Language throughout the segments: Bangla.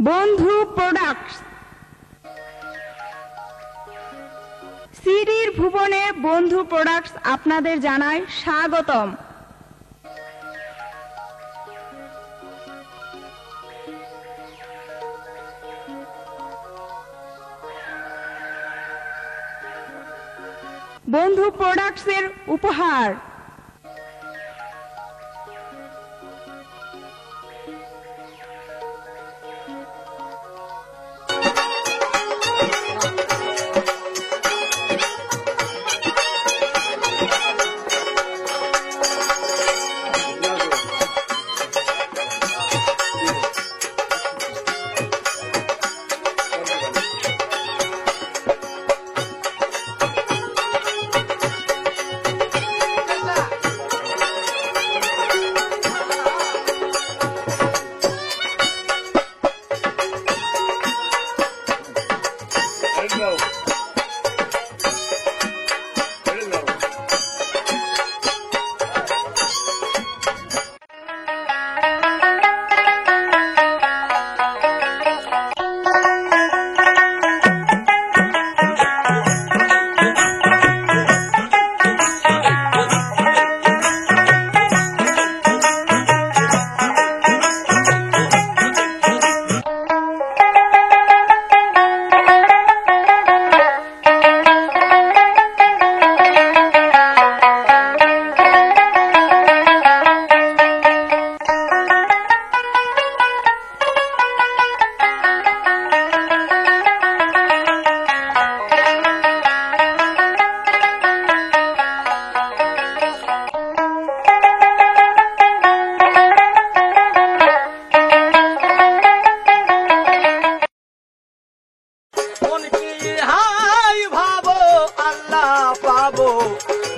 বন্ধু প্রোডাক্টস সিডির ভুবনে বন্ধু প্রোডাক্টস আপনাদের জানায় স্বাগতম। বন্ধু প্রোডাক্টসের উপহার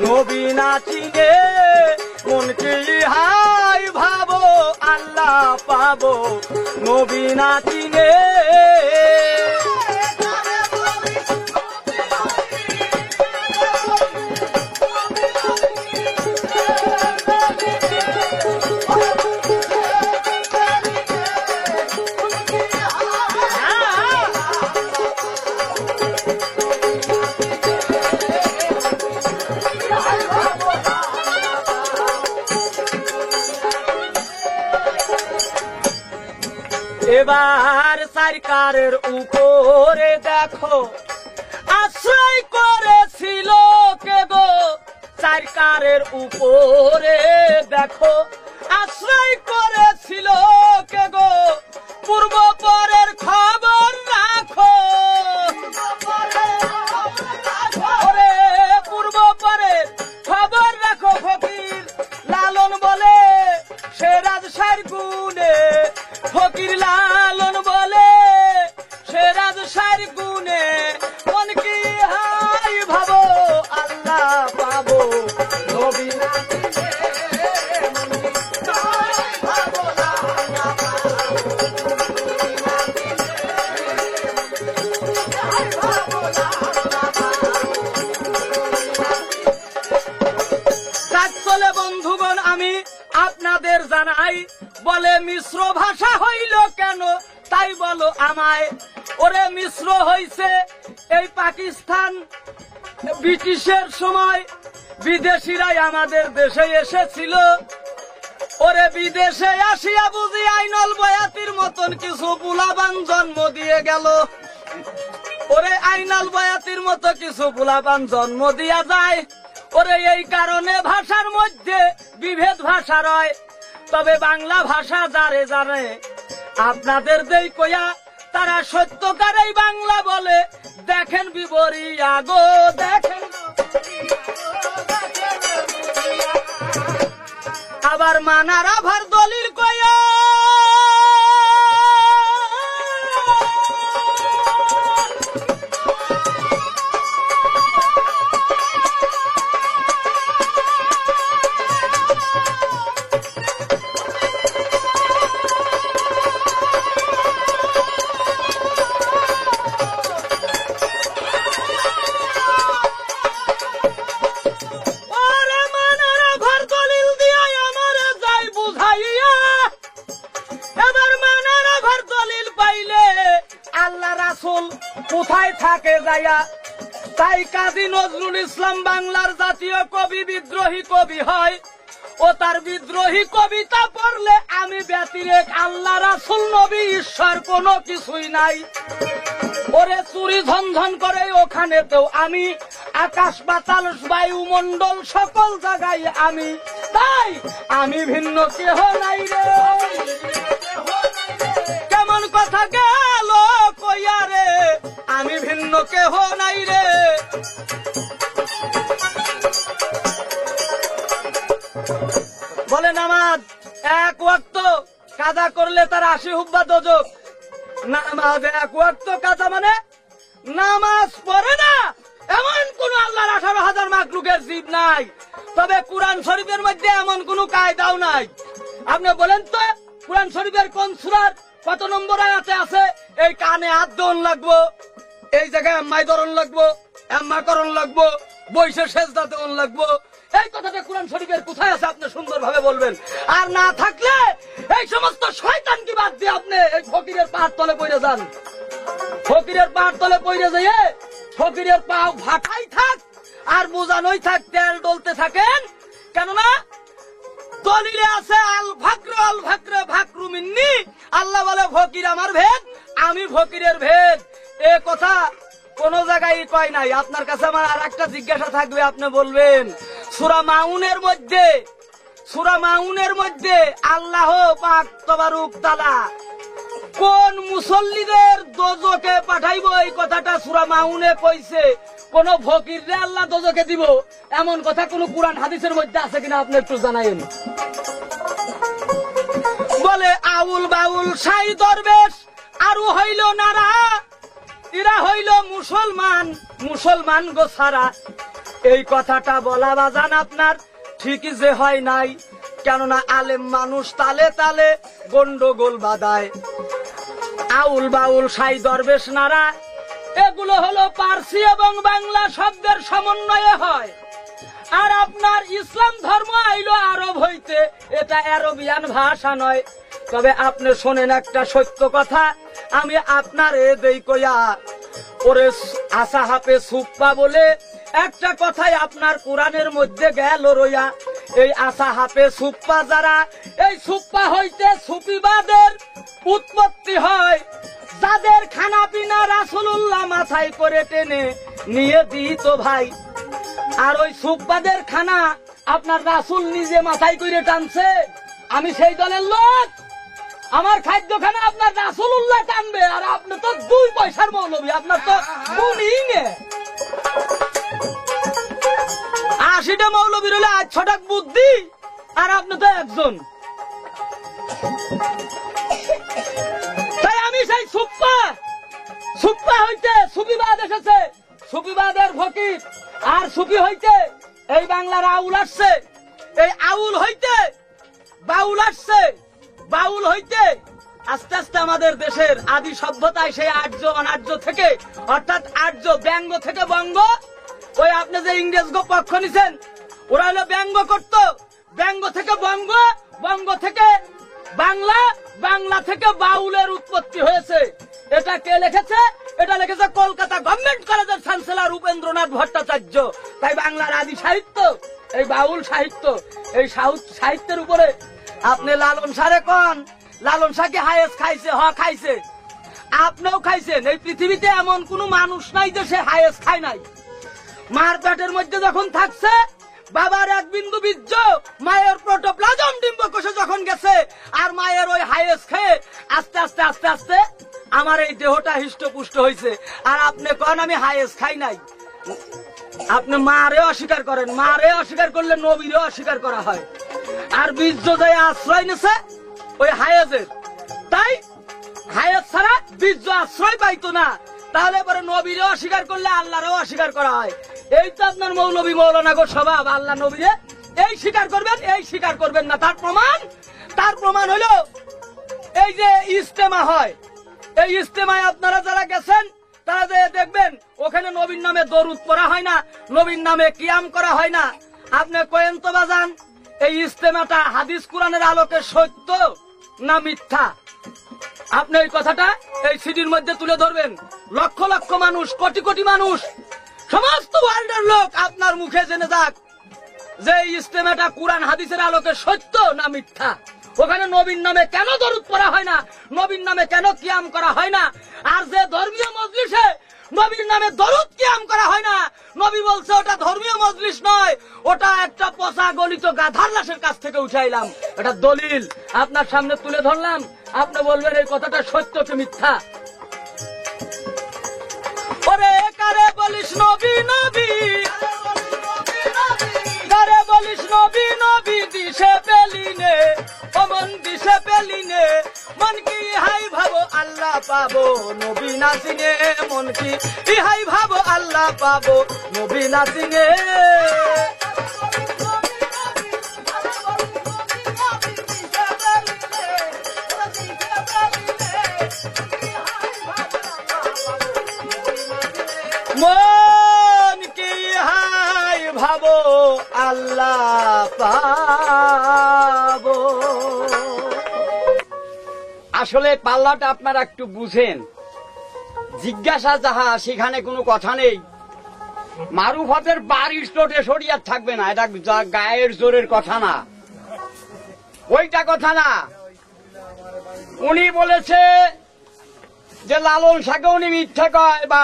নবী নাচিনে মন কি হাই ভাবো আল্লাহ পাবো নবী নাচিনে এবার সরকারের উপরে দেখো আশ্রয় করেছিল কে গো সরকারের উপরে দেখো আশ্রয় করেছিল কে গো পূর্ব পরের খবর রাখো পূর্ব পরের খবর রাখো ফকির লালন বলে সে রাজশাহীর গুণে ফকির লালন বলে সে রাজশাহীর গুণে মন কি হাই ভাবো আল্লাহ পাবো নবী নাচিনে চলে বন্ধুগণ আমি আপনাদের জানাই বলে মিশ্র ভাষা হইল কেন তাই বলো আমায় ওরে মিশ্র হইছে এই পাকিস্তান ব্রিটিশের সময় বিদেশিরাই আমাদের দেশে এসেছিল ওরে বিদেশে আসিয়া বুঝি আইনল বয়াতির মতন কিছু বুলাবান জন্ম দিয়ে গেল ওরে আইনাল বয়াতির মতো কিছু বুলাবান জন্ম দিয়া যায় ওরে এই কারণে ভাষার মধ্যে বিভেদ ভাষা রয় তবে বাংলা ভাষা যারে জানে আপনাদের দেই কয়া তারা সত্যকারেই বাংলা বলে দেখেন বিবরিয়া গো দেখেন আবার মানার আভার দলিল কয়া ভাই রাসূল কোথায় থাকে যাইয়া। তাই কাজী নজরুল ইসলাম বাংলার জাতীয় কবি, বিদ্রোহী কবি হয়। ও তার বিদ্রোহী কবিতা পড়লে আমি ব্যতিরেক, আল্লাহ রাসূল নবী ঈশ্বর কোনো কিছুই নাই। ওরে চুরি ঝনঝন করে ওখানেতেও আমি, আকাশ বাতাল বায়ুমণ্ডল সকল জায়গায় আমি। তাই আমি ভিন্ন কেহ নাই রে। কেমন কথা গেল কইয়া রে, আমি ভিন্ন কেহ নাই রে। বলে নামাজ এক ওয়াক্ত কাজা করলে তার ৮০ হুব্বা দোজখ। নামাজ এক ওয়াক্ত কাজা মানে নামাজ পড়ে না এমন কোন আল্লাহর ১৮,০০০ মাখলুকের জীব নাই। তবে কোরআন শরীফের মধ্যে এমন কোন কায়দাও নাই। আপনি বলেন তো কোরআন শরীফের কোন সূরার কত নম্বর আয়াতে আছে এই কানে হাত দন লাগবো, এই জায়গায় আম্মাই ধরন লাগবো, আম্মা করণ লাগবো, বৈশে সেজদা দেওয়ান লাগবো? এই কথাটা কোরআন শরীফের কোথায় আছে আপনি সুন্দরভাবে বলবেন। আর না থাকলে এই সমস্ত শয়তান কি বাদ দিয়ে আপনি এই ফকিরের পাহাড় তলে পড়ে যান। ফকিরের পাহাড় তলে পড়ে যাইয়ে ফকিরের পা ভাটাই থাক আর বোঝানোই থাক, তেল ডলতে থাকেন। কেননা দলিলে আছে আল ফাকরে ভাকরু মিন্নি। আল্লাহ বলে ফকির আমার ভেদ, আমি ফকিরের ভেদ। এ কথা কোন জায়গায় কয় নাই। আপনার কাছে আমার আর একটা জিজ্ঞাসা থাকবে, আপনি বলবেন সূরা মাউনের মধ্যে আল্লাহ পাক তবারক তাআলা কোন মুসল্লিদের দোজখে পাঠাইবো এই কথাটা সূরা মাউনে কইছে। কোন ফকিররে আল্লাহ দোজখে দিব এমন কথা কোন কোরআন হাদিসের মধ্যে আছে কিনা আপনি একটু জানাইন। বলে আউল বাউল সাই দরবেশ আরো হইল নারা, এরা হইল মুসলমান গো সারা। এই কথাটা বলা বাজান আপনার ঠিকই যে হয় নাই। কেননা আলেম মানুষ তালে তালে গন্ডগোল বাঁধায়। আউল বাউল সাই দরবেশ নারা এগুলো হলো পার্সি এবং বাংলা শব্দের সমন্বয়ে হয়। আর আপনার ইসলাম ধর্ম আইলো আরব হইতে, এটা আরবিয়ান ভাষা নয়। তবে আপনি শোনেন একটা সত্য কথা আমি আপনার এ দেই কইয়া। ওরে আসা হাপে সুপ্পা বলে একটা কথাই আপনার কোরআনের মধ্যে গেল রইয়া। এই আসা হাপে সুপ্পা যারা, এই সুপ্পা হইতে সুফিবাদের উৎপত্তি হয়। যাদের খানা পিনা রাসূলুল্লাহ মাথায় করে টেনে নিয়ে দিত ভাই। আর ওই সুফবাদের খানা আপনার রাসূল নিজে মাথায় করে টানছে। আমি সেই দলের লোক, আমার খাদ্যখানা আপনার রাসূলুল্লাহ টানবে। আর আপনি তো ২ পয়সার মৌলবী, আপনার তো গুণই নেই। ৮০টা মৌলবীর হলে ৮০০টা বুদ্ধি, আর আপনি তো একজন। তাই আমি সেই সুপ্পা হইতে সুফিবাদ এসেছে, সুফিবাদের ফকির। আর সুফি হইতে এই বাংলার আউল আসছে, এই আউল হইতে বাউল আসছে, বাউল হইতে আস্তে আস্তে আমাদের দেশের আদি সভ্যতায় সেই আর্য অনার্য থেকে, অর্থাৎ আর্য ব্যঙ্গ থেকে বঙ্গ। ওই আপনি যে ইংরেজ পক্ষ নিছেন ওরা হলো ব্যঙ্গ করত, ব্যঙ্গ থেকে বঙ্গ, বঙ্গ থেকে বাংলা, বাংলা থেকে বাউলের উৎপত্তি হয়েছে। এটা কে লিখেছে? এটা লিখেছে কলকাতা গভর্নমেন্ট কলেজের চ্যান্সেলর উপেন্দ্রনাথ ভট্টাচার্য। তাই বাংলার আদি সাহিত্য এই বাউল সাহিত্য। এই সাহিত্যের উপরে আপনি লালন সারে কন, লালন শাহকে হায়েস খাইছে, খাইছে, আপনিও খাইছেন। এই পৃথিবীতে এমন কোন মানুষ নাই যে সে হায়েস খায় নাই। মার পেটের মধ্যে যখন থাকছে, বাবার এক বিন্দু বীর্য মায়ের প্রোটোপ্লাজম ডিম্বকোষে যখন গেছে, আর মায়ের ওই হায়েস খেয়ে আস্তে আস্তে আস্তে আস্তে আমার এই দেহটা হৃষ্টপুষ্ট হয়েছে। আর আপনি কন আমি হায়েস খাই নাই। আপনি মারে অস্বীকার করেন, মারে অস্বীকার করলে নবীরে অস্বীকার করা হয়। আর বীর্য যায় আশ্রয় নেছে ওই হায়েজের। তাই হায়েজ ছাড়া বীর্য আশ্রয় পাইতো না। তাহলে পরে নবীরে অস্বীকার করলে আল্লাহরেও অস্বীকার করা হয়। এই তো আপনার মৌলবী মৌলানা গো স্বভাব। আল্লাহ নবীরে এই স্বীকার করবেন, এই স্বীকার করবেন না। তার প্রমাণ হলো এই যে ইজতেমা হয়, এই ইজতেমায় আপনারা যারা গেছেন তারা যে দেখবেন ওখানে নবীর নামে দরুদ পড়া হয় না, নবীর নামে কিয়াম করা হয় না। আপনি কয়েন তো বাজান এই ইজতেমাটা হাদিস কোরআনের আলোকে সত্য না মিথ্যা? আপনি এই কথাটা এই সিডির মধ্যে তুলে ধরবেন। লক্ষ লক্ষ মানুষ, কোটি কোটি মানুষ, সমস্ত ওয়ার্ল্ডের লোক আপনার মুখে জেনে যাক যে ইজতেমাটা কুরআন হাদিসের আলোকে সত্য না মিথ্যা। ওখানে নবীর নামে কেন দরুদ পড়া হয় না, নবীর নামে কেন কিয়াম করা হয় না, আর যে ধর্মীয় মজলিসে নবীর নামে দরুদ কিয়াম করা হয় না, নবী বলছে ওটা ধর্মীয় মজলিস নয়, ওটা একটা পচা গলিত গাধার লাশের কাছ থেকে উঠাইলাম। এটা দলিল আপনার সামনে তুলে ধরলাম, আপনি বলবেন এই কথাটা সত্য কি মিথ্যা। ওরে কারে বলিস নবী নবী, কারে বলিস নবী নবী, দিশে পেলিনে ও মন দিশে পেলিনে, মন কি হাই ভাবো আল্লাহ পাবো নবী না চিনে, মন কি ইহাই ভাবো আল্লাহ পাবো নবী না চিনে। মন কি হাই ভাবো আল্লাহ পাবো। আসলে পাল্লাটা আপনারা একটু বুঝেন। জিজ্ঞাসা যাহা সেখানে কোনো কথা নেই। মারুফতের বাড়ির চোটে সরিয়ার থাকবে না, এটা গায়ের জোরের কথা না, ওইটা কথা না। উনি বলেছে যে লালন শাকে উনি মিথ্যা কয় বা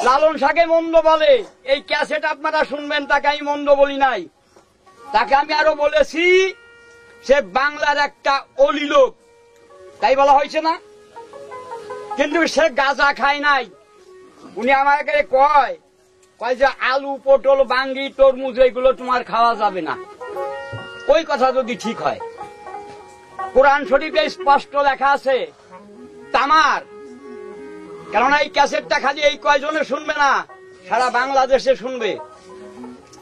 লালন শাকে মন্দ বলে, এই ক্যাসেট আপনারা শুনবেন, তাকে আমি মন্দ বলি নাই। তাকে আমি আরো বলেছি সে বাংলার একটা অলি লোক, তাই বলা হয়েছে না, কিন্তু সে গাঁজা খায় নাই। উনি আমাকে কয় যে আলু পটল বাঙ্গি তরমুজ এইগুলো তোমার খাওয়া যাবে না। ওই কথা যদি ঠিক হয়, কোরআন শরীফে স্পষ্ট লেখা আছে তামার। কেননা এই ক্যাসেটটা খালি এই কয়জনে শুনবে না, সারা বাংলাদেশে শুনবে।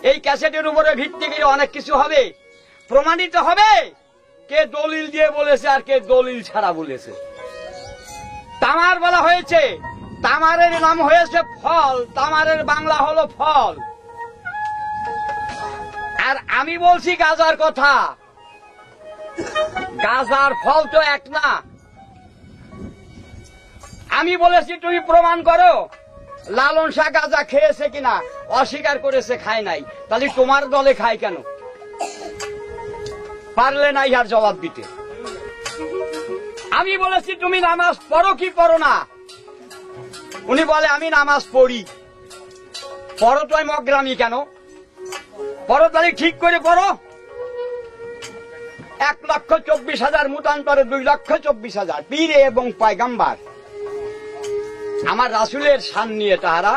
এই ক্যাসেটের উপরে ভিত্তি করে অনেক কিছু হবে, প্রমাণিত হবে কে দলিল দিয়ে বলেছে আর কে দলিল ছাড়া বলেছে। তামার বলা হয়েছে, তামারের নাম হয়েছে ফল, তামারের বাংলা হলো ফল। আর আমি বলছি গাজার কথা, গাজার ফল তো এক না। আমি বলেছি তুমি প্রমাণ করো লালন শাহ গাজা খেয়েছে কিনা, অস্বীকার করেছে খায় নাই, তাহলে তোমার দলে খায় কেন? পারলে না ইহার জবাব দিতে। আমি বলেছি তুমি নামাজ পড়ো কি পড়ো না, উনি বলে আমি নামাজ পড়ি। পড়ো তো আমি অগ্রামী কেন, পড়ো তাহলে ঠিক করে পড়ো। 1,24,000 মুতান্তরে 2,24,000 পীর এবং পয়গাম্বার আমার রাসূলের শান নিয়ে তাহারা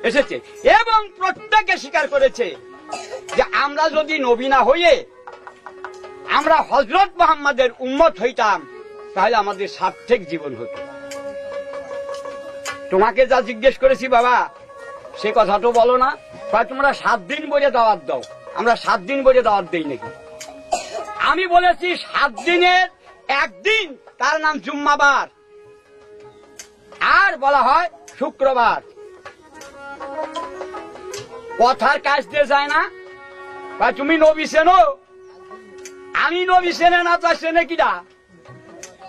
এসেছে, এবং প্রত্যেকে স্বীকার করেছে যে আমরা যদি নবী না হইয়ে আমরা হযরত মুহাম্মাদের উম্মত হইতাম তাহলে আমাদের সার্থক জীবন হতো। তোমাকে যা জিজ্ঞেস করেছি বাবা সে কথা তো বলো না, তোমরা 7 দিন বলে দাওয়াত দাও, আমরা 7 দিন বলে দাওয়াত দেই নাকি? আমি বলেছি 7 দিনের একদিন তার নাম জুম্মাবার, আর বলা হয় শুক্রবার। কথার কাজ দিয়ে যায় না। তুমি নবী চেনো, আমি নবী চেনে না তাই চেনে কিনা?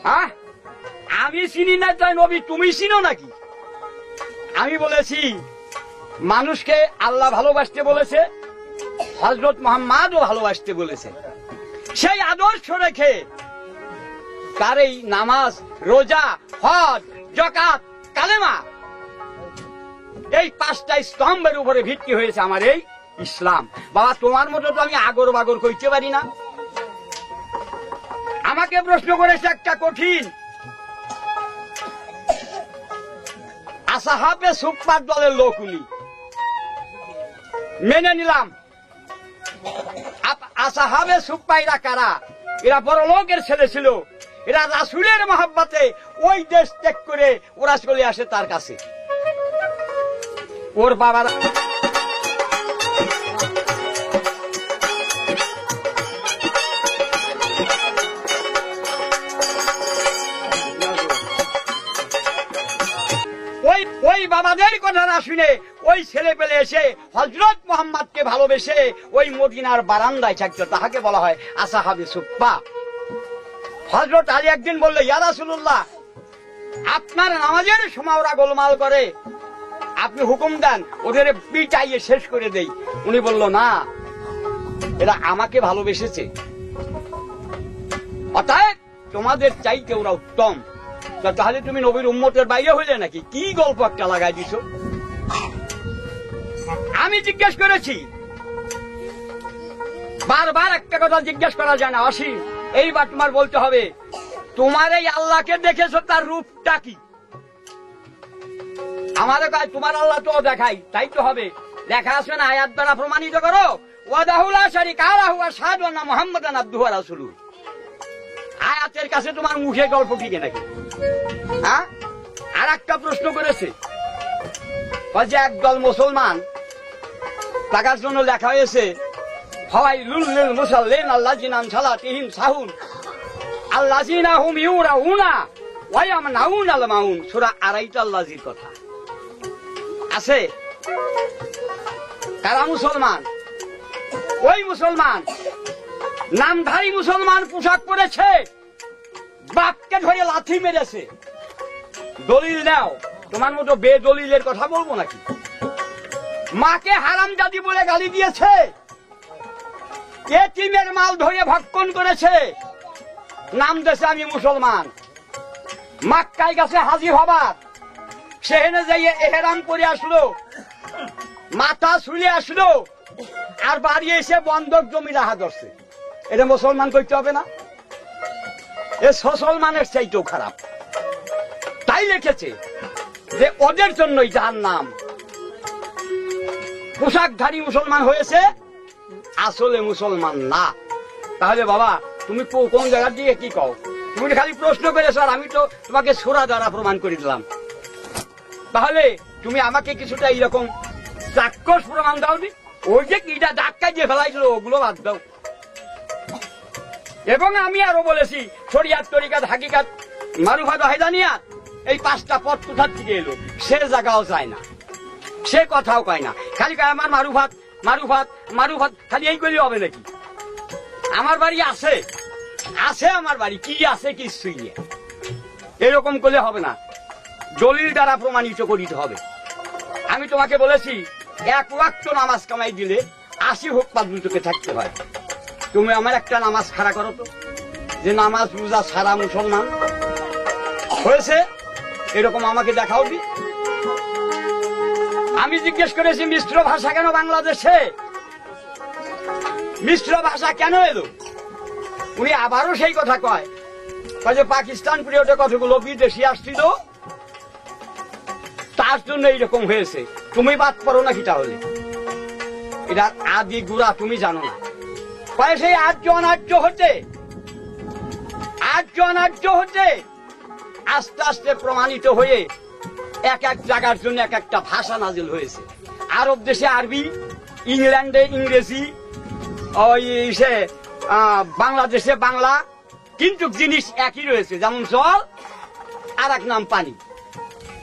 হ্যাঁ, আমি চিনি না তাই নবী তুমি চিনো নাকি? আমি বলেছি মানুষকে আল্লাহ ভালোবাসতে বলেছে, হযরত মুহাম্মদও ভালোবাসতে বলেছে। সেই আদর্শ রেখে তার এই নামাজ, রোজা, হজ, যাকাত, কালেমা, এই 5টা স্তম্ভের উপরে ভিত্তি হয়েছে আমার এই ইসলাম। বাবা তোমার মতো তো আমি আগর বাগর কইতে পারি না। আমাকে প্রশ্ন করেছে একটা কঠিন, আসহাবে সুফফার দলের লোক উনি, মেনে নিলাম। আসহাবে সুফফা এরা কারা? এরা বড় লোকের ছেলে ছিল, এরা রাসূলের মহব্বতে ওই দেশ ত্যাগ করে ওরা চলে আসে তার কাছে। ওর বাবার ওই বাবাদের কথা না শুনে ওই ছেলে পেলে এসে হযরত মুহাম্মদকে ভালোবেসে ওই মদিনার বারান্দায় থাকতো, তাহাকে বলা হয় আসহাবে সুফফা। হযরত আলী একদিন বললো ইয়া রাসূলুল্লাহ আপনার নামাজের সময় ওরা গোলমাল করে, আপনি হুকুম দেন ওদের পিটাইয়ে শেষ করে দেই। উনি বলল না, এরা আমাকে ভালোবেসেছে, অতএব তোমাদের চাইতে ওরা উত্তম। তাহলে তুমি নবীর উম্মতের বাইরে হইলে নাকি? কি গল্প একটা লাগাই দিছ। আমি জিজ্ঞেস করেছি, বারবার একটা কথা জিজ্ঞেস করা যায় না অসীম, এইবার তোমার বলতে হবে তোমার এই আল্লাহকে দেখেছো, তার রূপটা কি? আমাদের কাছে তোমার আল্লাহ তো দেখাই, তাই তো হবে। লেখা আছে না, আয়াত দ্বারা প্রমাণিত করো, ওয়াদাহুলা শারিকা লাহু ওয়া আশহাদু আন্না মুহাম্মাদান আবদুহু ওয়া রাসূলুহু। আয়াতের কাছে তোমার মুখে গল্প ঠিক নাকি? হ্যাঁ, আর একটা প্রশ্ন করেছে, যে একদল মুসলমান, টাকার জন্য লেখা হয়েছে ফাওয়াইলুল লিল মুসাল্লিন আল্লাযিনা আন সালাতিহিম সাহুন আল্লাযিনা হুম ইউরাউনা ওয়া ইয়ামনাউনাল মাউন। সূরা আরাইতাল্লাযির কথা আছে। কারা মুসলমান? ওই মুসলমান, নামধারী মুসলমান, পোশাক পরেছে, বাপকে ধরে লাথি মেরেছে। দলিল দাও। তোমার মতো বেদলিলের কথা বলবো নাকি? মাকে হারামজাদি বলে গালি দিয়েছে, এতিমের মাল ধরে ভক্ষণ করেছে, নাম দেশে আমি মুসলমান। মক্কায় গেছে হাজি হবার, সেখানে যাইয়ে এহরাম করে আসলো, মাথা ছুলে আসলো, আর বাড়ি এসে বন্ধক জমি রাখা ধরছে। এটা মুসলমান করতে হবে না? এ মুসলমানের চাইতেও খারাপ। তাই লিখেছে যে ওদের জন্যই জাহান্নাম। পোশাকধারী মুসলমান হয়েছে, আসলে মুসলমান না। তাহলে বাবা তুমি কোন জায়গার দিকে কি কও? তুমি খালি প্রশ্ন করেছো, আর আমি তো তোমাকে সূরা দ্বারা প্রমাণ করে দিলাম। তাহলে তুমি আমাকে কিছুটা এইরকম চাক্ষুষ প্রমাণ দাওনি। ওই যে কিটা ধাক্কা দিয়ে ফেলাইছিল ওগুলো বাদ দাও। এবং আমি আরো বলেছি, শরিয়াত, তরিকাত, হাকিকাত, মারুফাত, হায়দানিয়াত, এই 5টা পথ কোথার থেকে এলো? সে জায়গাও যায় না, সে কথাও কয় না, খালি কয় আমার মারুফাত মারুফাত মারুফাত। খালি এই করলে হবে নাকি? আমার বাড়ি আছে, আছে আমার বাড়ি, কি আছে কিছুই নেই, এরকম করলে হবে না। দলিল দ্বারা প্রমাণিত করিতে হবে। আমি তোমাকে বলেছি 1 ওয়াক্ত নামাজ কামাই দিলে 80 হোক পাদুটোকে থাকতে হয়। তুমি আমার একটা নামাজ খাড়া করো তো, যে নামাজ রোজা সারা মুসলমান হয়েছে, এরকম আমাকে দেখাও দি। আমি জিজ্ঞেস করেছি মিশ্র ভাষা কেন বাংলাদেশে, মিশ্র ভাষা কেন এলো? উনি আবারও সেই কথা কয় যে পাকিস্তান পিরিয়ডে কতগুলো বিদেশি আসছিল, তার জন্য এইরকম হয়েছে। তুমি বাদ পড়ো নাকি? তাহলে এটা আদি গুড়া তুমি জানো না। সেই আর্য অনার্য হতে আস্তে আস্তে প্রমাণিত হয়ে এক এক জায়গার জন্য এক একটা ভাষা নাজিল হয়েছে। আরব দেশে আরবি, ইংল্যান্ডে ইংরেজি, ওই সে বাংলাদেশে বাংলা, কিন্তু জিনিস একই রয়েছে। যেমন জল আর এক নাম পানি,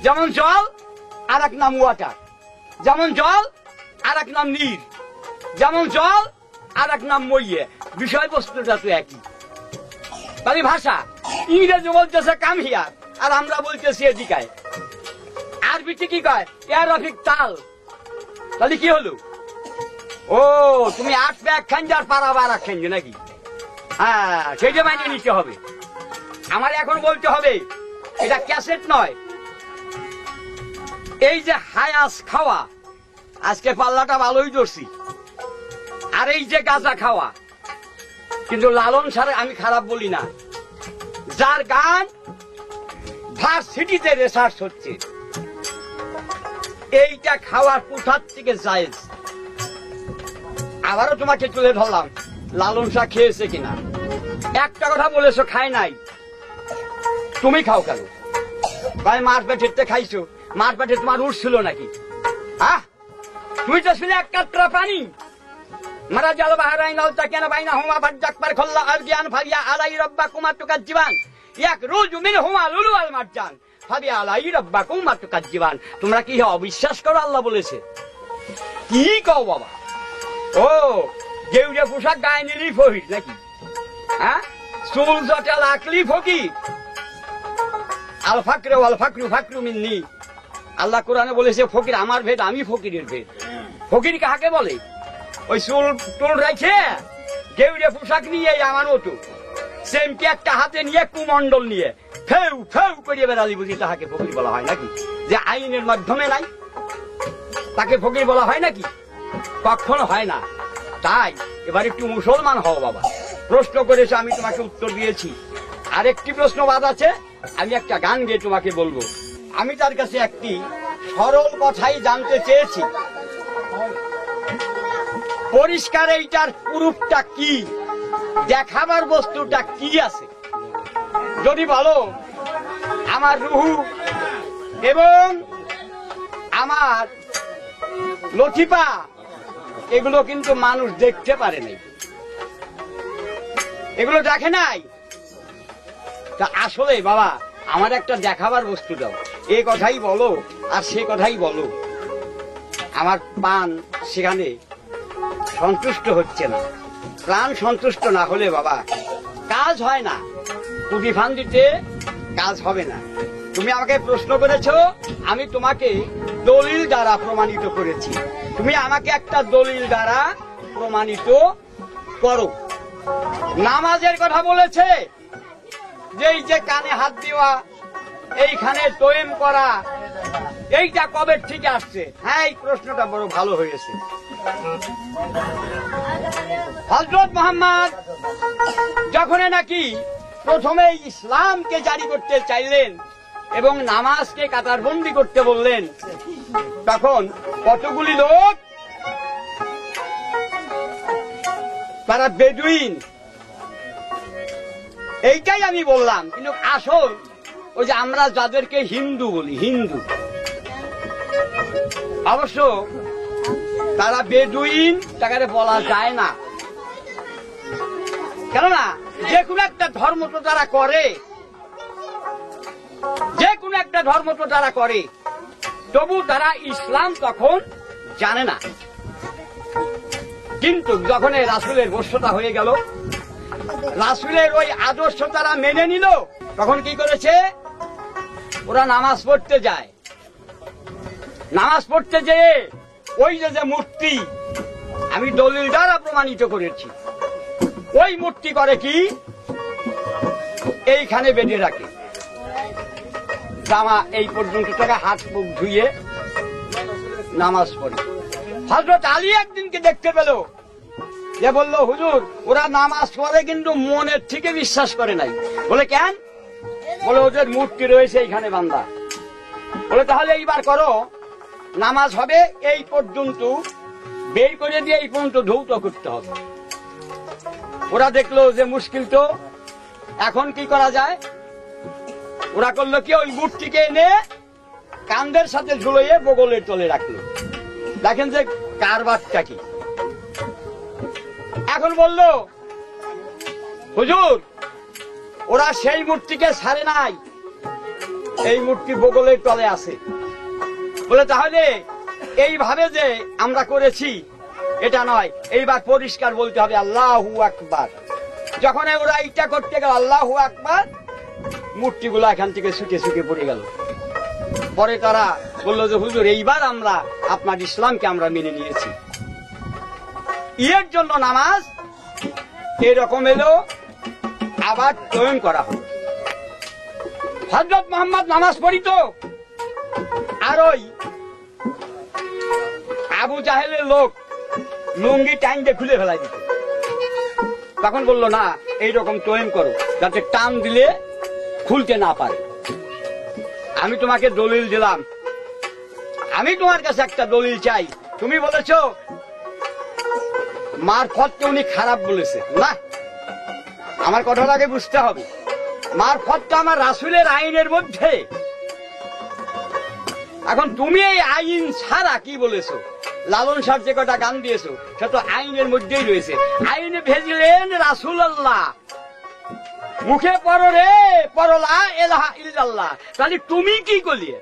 যেমন জল আর এক নাম ওয়াটার, যেমন জল আর এক নাম নীর, যেমন জল আর এক নাম মইয়ে, বিষয়বস্তুটা তো একই। তাহলে ভাষা, ইংরেজি বলতেছে কাম হিয়ার, আর আমরা বলতেছি এদিকায়। আরবিতে কি কয়? এর রফিক তাল। তাহলে কি হলো? ও তুমি 8 ব্যাগ খাঞ্জি আর পারাবার খাঞ্জি নাকি? হ্যাঁ, সেইটা মানিয়ে নিতে হবে। আমার এখন বলতে হবে এটা ক্যাসেট নয়। এই যে হায়াস খাওয়া, আজকে পাল্লাটা ভালোই ধরছি, আর এই যে গাঁজা খাওয়া, কিন্তু লালন সারে আমি খারাপ বলি না। যার গান ভার্সিটিতে রিসার্চ হচ্ছে, এইটা খাওয়ার কোথার থেকে জায়েজ। আবারও তোমাকে তুলে ধরলাম, লালন শাহ খেয়েছে কিনা। একটা কথা বলেছো খায় নাই, তুমি খাও কেন? ভাই মার পেটে খাইছো, মার পেটে তোমার উঠছিল নাকি? তুমি তো ছিলে 1 কাতরা পানি। মারা জাল বাহারাই নলতা কেন বাইনা হুমা বাজ্জাক পার খল্লা আর জ্ঞান ফারিয়া আলাই রব্বা কুমার টুকার জীবান এক রোজ মিন হুমা লুলু আল মারজান ফারিয়া আলাই রব্বা কুমার টুকার জীবান। তোমরা কি অবিশ্বাস করো? আল্লাহ বলেছে। কি কও বাবা? ও গেউরে পোশাক গায়ে নিলি ফকির নাকি? চুল জটা লাকলি ফকির, আল ফাকরে ওয়াল ফাকরু ফাকরু মিন্নি। আল্লাহ কোরআনে বলেছে ফকির আমার ভেদ, আমি ফকিরের ভেদ। ফকির কাকে বলে? ওই চুল টুল রেখে গেউড়ে পোশাক নিয়ে আমার মতো সেমকে একটা হাতে নিয়ে কুমন্ডল নিয়ে ফেউ ফেউ করিয়ে বেড়ালি বুঝি তাহাকে ফকির বলা হয় নাকি? যে আইনের মাধ্যমে নাই তাকে ফকির বলা হয় নাকি? কখনো হয় না। তাই এবার একটু মুসলমান হও বাবা। প্রশ্ন করেছে, আমি তোমাকে উত্তর দিয়েছি। আরেকটি প্রশ্ন বাদ আছে, আমি একটা গান গিয়ে তোমাকে বলবো। আমি তার কাছে একটি সরল কথাই জানতে চেয়েছি, পরিষ্কার এইটার প্রুফটা কি, দেখাবার বস্তুটা কি আছে। যদি বলো আমার রুহু এবং আমার লথিপা এগুলো কিন্তু মানুষ দেখতে পারে নাই, এগুলো দেখে নাই। তা আসলে বাবা আমার একটা দেখাবার বস্তু দাও, এই কথাই বলো আর সে কথাই বলো। আমার প্রাণ সেখানে সন্তুষ্ট হচ্ছে না। প্রাণ সন্তুষ্ট না হলে বাবা কাজ হয় না, কুটি ফান দিতে কাজ হবে না। তুমি আমাকে প্রশ্ন করেছো, আমি তোমাকে দলিল দ্বারা প্রমাণিত করেছি। তুমি আমাকে একটা দলিল দ্বারা প্রমাণিত করো। নামাজের কথা বলেছে, যে এই যে কানে হাত দেওয়া, এইখানে তোয়েম করা, এইটা কবে থেকে আসছে? হ্যাঁ, এই প্রশ্নটা বড় ভালো হয়েছে। হযরত মুহাম্মদ যখন নাকি প্রথমে ইসলামকে জারি করতে চাইলেন এবং নামাজকে কাতারবন্দি করতে বললেন, তখন কতগুলি লোক, তারা বেদুইন, এইটাই আমি বললাম। কিন্তু আসল ওই যে আমরা যাদেরকে হিন্দু বলি, হিন্দু, অবশ্য তারা বেদুইন তাকে বলা যায় না। কেননা যে কোনো একটা ধর্ম তো তারা করে, যে কোনো একটা ধর্ম তো তারা করে, তবু তারা ইসলাম তখন জানে না। কিন্তু যখন রাসূলের বর্ষতা হয়ে গেল, রাসূলের ওই আদর্শ তারা মেনে নিল, তখন কি করেছে? ওরা নামাজ পড়তে যায়। নামাজ পড়তে যেয়ে ওই যে মূর্তি আমি দলিল দ্বারা প্রমাণিত করেছি, ওই মূর্তি করে কি? এইখানে বেঁধে রাখে, জামা এই পর্যন্ত টাকা, হাত মুখ ধুয়ে নামাজ পড়ে। হযরত আলী একদিনকে দেখতে পেল, যে বলল, হুজুর ওরা নামাজ পড়ে কিন্তু মনের থেকে বিশ্বাস করে নাই। বলে কেন? বলে ওদের মূর্তি রয়েছে এইখানে বান্দা। বলে তাহলে এইবার করো, নামাজ হবে এই পর্যন্ত বের করে দিয়ে এই পর্যন্ত ধৌত করতে হবে। ওরা দেখলো যে মুশকিল তো, এখন কি করা যায়? ওরা করলো কি, ওই মূর্তিকে এনে কান্দের সাথে ঝুলিয়ে বগলের তলে রাখলো। দেখেন যে কারবারটা কি। এখন বলল, হুজুর ওরা সেই মূর্তিকে ছাড়ে নাই, এই মূর্তি বগলের তলে আছে। বলে তাহলে এইভাবে যে আমরা করেছি এটা নয়, এইবার পরিষ্কার বলতে হবে আল্লাহু আকবার। যখন ওরা এইটা করতে গেল আল্লাহু আকবার, মূর্তিগুলো এখান থেকে ছুটে ছুটে পড়ে গেল। পরে তারা বলল যে হুজুর এইবার আমরা আপনার ইসলামকে আমরা মেনে নিয়েছি। এর জন্য নামাজ এরকম এলো, আবার তৈরি করা হলো। হযরত মুহাম্মদ নামাজ পড়িত, আর ওই আবু জাহেলের লোক লুঙ্গি টাইনতে খুলে ফেলাই দিত। তখন বলল না, এইরকম তৈরি করো যাতে টান দিলে খুলতে না পারে। আমি তোমাকে দলিল দিলাম, আমি তোমার কাছে একটা দলিল চাই। তুমি বলেছ মারফতকে উনি খারাপ বলেছে। না, আমার কথাটাকে বুঝতে হবে। মারফতটা আমার রাসূলের আইনের মধ্যে। এখন তুমি এই আইন ছাড়া কি বলেছো? লালন শাহ যে কটা গান দিয়েছো সে তো আইনের মধ্যেই রয়েছে। আইনে ভেজিলেন রাসূলুল্লাহ, মুখে পড়ো রে পড়ো লা ইলাহা ইল্লাল্লাহ। তাহলে তুমি কি করলে?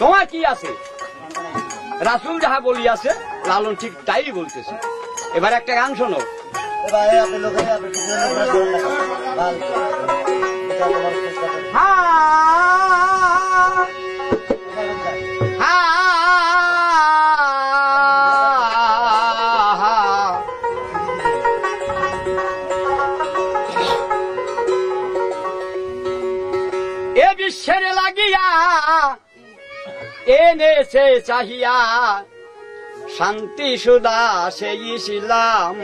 তোমার কি আছে? রাসূল যাহা বলিয়াছে লালন ঠিক তাই বলতেছে। এবার একটা গান শোনো। হ্যাঁ এনেছে চাহিয়া শান্তি সুদা সেই ইসলাম,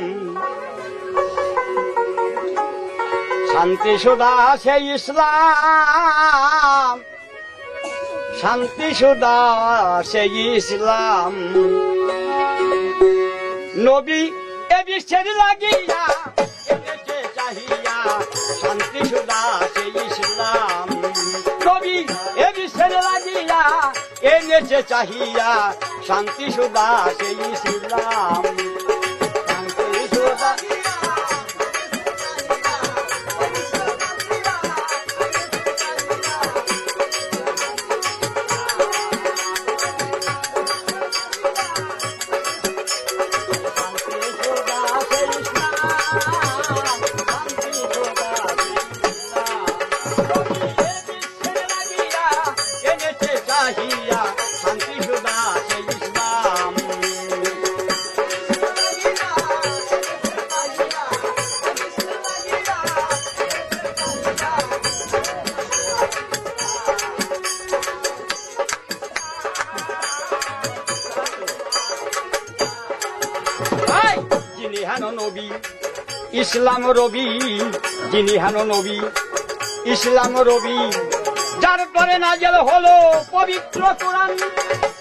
শান্তি সুদা সেই ইসলাম, শান্তি সুদা সেই ইসলাম। নবী এ বিশ্বের লাগিয়া এনেছে চাহিয়া শান্তি সুদা সেই ইসলাম, নবী এ বিশ্বের লাগিয়া এনেছে চাহিয়া শান্তি সুদা সেই ইসলাম, শান্তি সুদা। যিনি হেন নবী ইসলাম রবি, যিনি হেন নবী ইসলাম রবি, যার পরে নাজেল হলো পবিত্র কোরআন,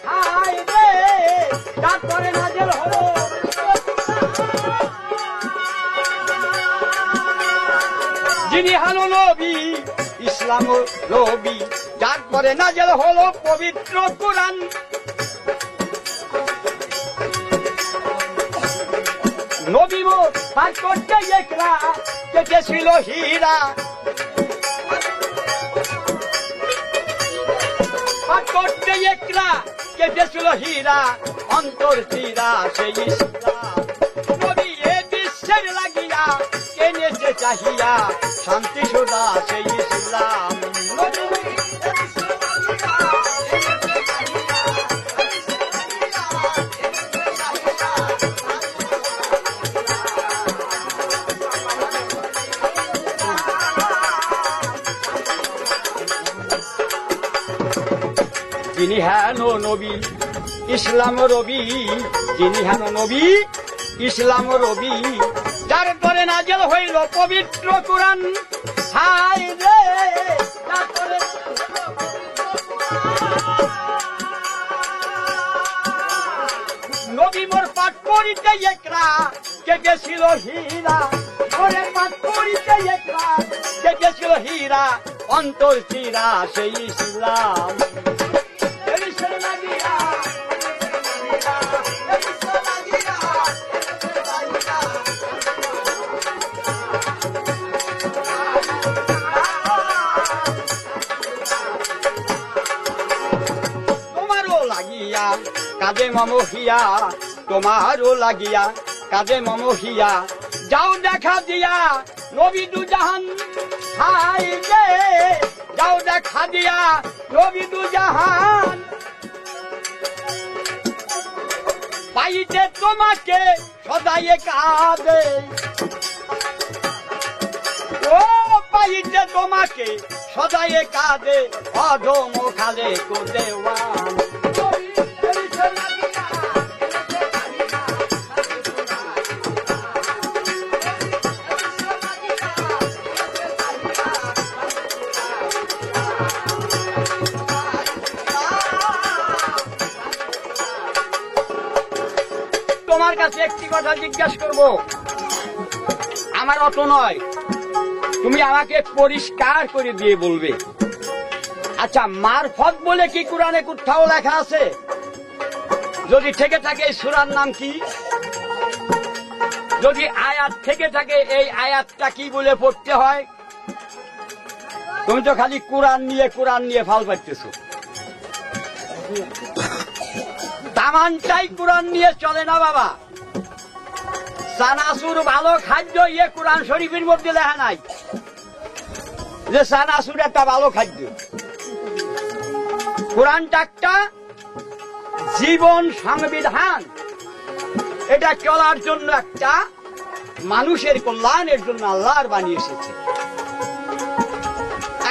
হায় রে যার পরে নাজেল হলো যিনি হেন নবী ইসলাম রবি, যার পরে নাজেল হলো পবিত্র কোরআন। নবী পার করতে একলা কেটেছিল হীরা, পার করতে একলা কেটেছিল হীরা, অন্তর চিরা সেই ইসলাম। নবী এ বিশ্বের লাগিয়া এনেছে চাহিয়া শান্তি সুদা সেই ইসলাম, যিনি হেন নবী ইসলাম রবি, যিনি হেন নবী ইসলাম রবি, যার পরে নাজেল হইল পবিত্র কোরআন, হায় রে যার পরে নবী মোর পাঠ করিতে একরা কেটেছিল হীরা, ওরে পাঠ করিতে একরা কেটেছিল হীরা, অন্তর চিরা সেই ইসলাম। তোমারও লাগিয়া কাজে মমহিয়া, তোমারও লাগিয়া কাজে মমহিয়া, যাও দেখা দিয়া নবী দু জাহান, হায় রে যাও দেখা দিয়া নবী দু জাহান। পাইতে তোমাকে সদাই কাঁদে, ও পাইতে তোমাকে সদাই কাঁদে, অধম খালে কো দেওয়ান। তোমার কাছে একটি কথা জিজ্ঞাসা করব, আমার অত নয়, তুমি আমাকে পরিষ্কার করে দিয়ে বলবে। আচ্ছা, মারফত বলে কি কোরআনে কোথাও লেখা আছে? যদি থেকে থাকে এই সূরার নাম কি? যদি আয়াত থেকে থাকে এই আয়াতটা কি বলে পড়তে হয়? তুমি তো খালি কোরআন নিয়ে ফাল পাইতেছো। তামানটাই কোরআন নিয়ে চলে না বাবা। চানাচুর ভালো খাদ্য, ইয়ে কোরআন শরীফের মধ্যে লেখা নাই যে চানাচুর একটা ভালো খাদ্য। কোরআনটা একটা জীবন সংবিধান, এটা চলার জন্য একটা মানুষের কল্যাণের জন্য আল্লাহর বানিয়ে এসেছে।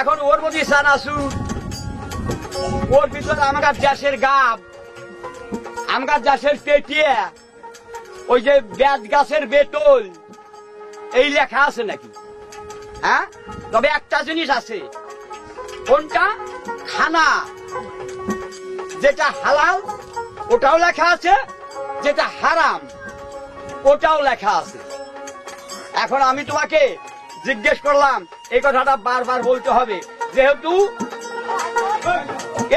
এখন ওর মধ্যে চানাচুর ওর ভিতরে আমার দেশের গাব, আমার দেশের পেটিয়া, ওই যে বেত গাছের বেতল, এই লেখা আছে নাকি? হ্যাঁ, তবে একটা জিনিস আছে, কোনটা? খানা, যেটা হালাল ওটাও লেখা আছে, যেটা হারাম ওটাও লেখা আছে। এখন আমি তোমাকে জিজ্ঞেস করলাম, এই কথাটা বারবার বলতে হবে, যেহেতু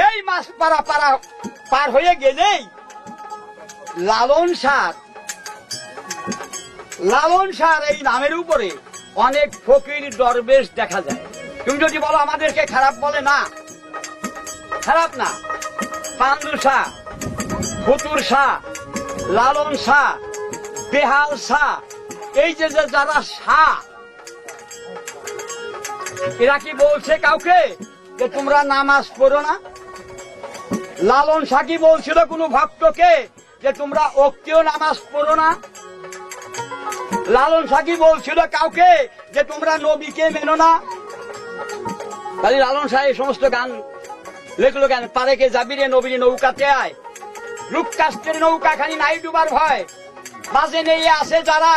এই মাস পার হয়ে গেলেই লালন শাহ এই নামের উপরে অনেক ফকির দরবেশ দেখা যায়। তুমি যদি বলো আমাদেরকে খারাপ বলে, না খারাপ না, পান্দু শাহ, ফুতুর শাহ, লালন শাহ, বেহাল শাহ, এই যে যারা শাহ, এরা কি বলছে কাউকে যে তোমরা নামাজ পড়ো না? লালন শাহ কি বলছিল কোন ভক্তকে যে তোমরা অক্তেও নামাজ পড়ো না? লালন শাহ কি বলছিল কাউকে যে তোমরা নবীকে মেনো না? তাহলে লালন শাহ এই সমস্ত গান লেখলো কেন? পারে কে যাবি রে নবীর নৌকাতে আয়, রূপকাষ্টের নৌকা খানি নাই ডুবার ভয়, বাজে নেই আছে যারা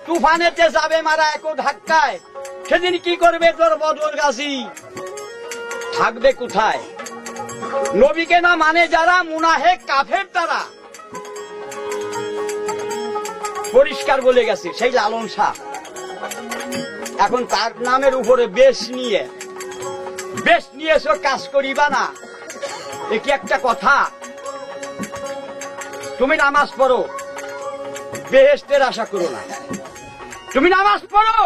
তুফানেতে যাবে মারা এক ধাক্কায়, সেদিন কি করবে তোর বদর গাছি, থাকবে কোথায়? নবীকে না মানে যারা মুনাফিক কাফের তারা, পরিষ্কার বলে গেছে সেই লালন শাহ। এখন তার নামের উপরে বেশ নিয়েছো, কাজ করিবা না, এ কি একটা কথা? তুমি নামাজ পড়ো, বেহেশতের আশা করো না। তুমি নামাজ পড়ো,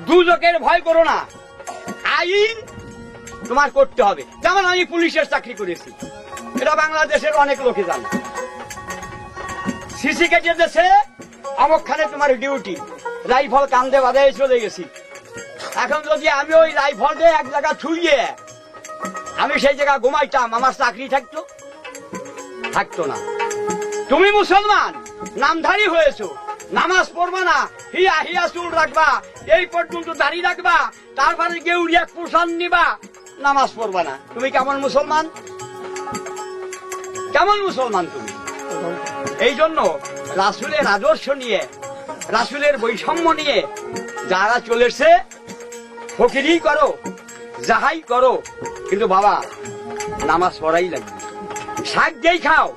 দুজকের ভয় করো না। আইন তোমার করতে হবে। যেমন আমি পুলিশের চাকরি করেছি, এটা বাংলাদেশের অনেক লোকে জানে। সিসি কেটে দেশে আমখানে তোমার ডিউটি, রাইফল কান্দে বাজায় চলে গেছি। এখন যদি আমি ওই রাইফল দিয়ে এক জায়গা ছুঁয়ে আমি সেই জায়গা ঘুমাইতাম, আমার চাকরি থাকতো না। তুমি মুসলমান, নামধারী হয়েছো, নামাজ পড়বা না, হিয়া চুল রাখবা, এই পর্যন্ত দাড়ি রাখবা, তারপরে গেউরিয়া পোষণ নিবা, নামাজ পড়বা না। তুমি কেমন মুসলমান? তুমি? এই জন্য রাসূলের আদর্শ নিয়ে, রাসূলের বৈষম্য নিয়ে যারা চলেছে, ফকিরি করো, যাহাই করো, কিন্তু বাবা নামাজ পড়াই লাগবে। শাক দিয়েই খাও,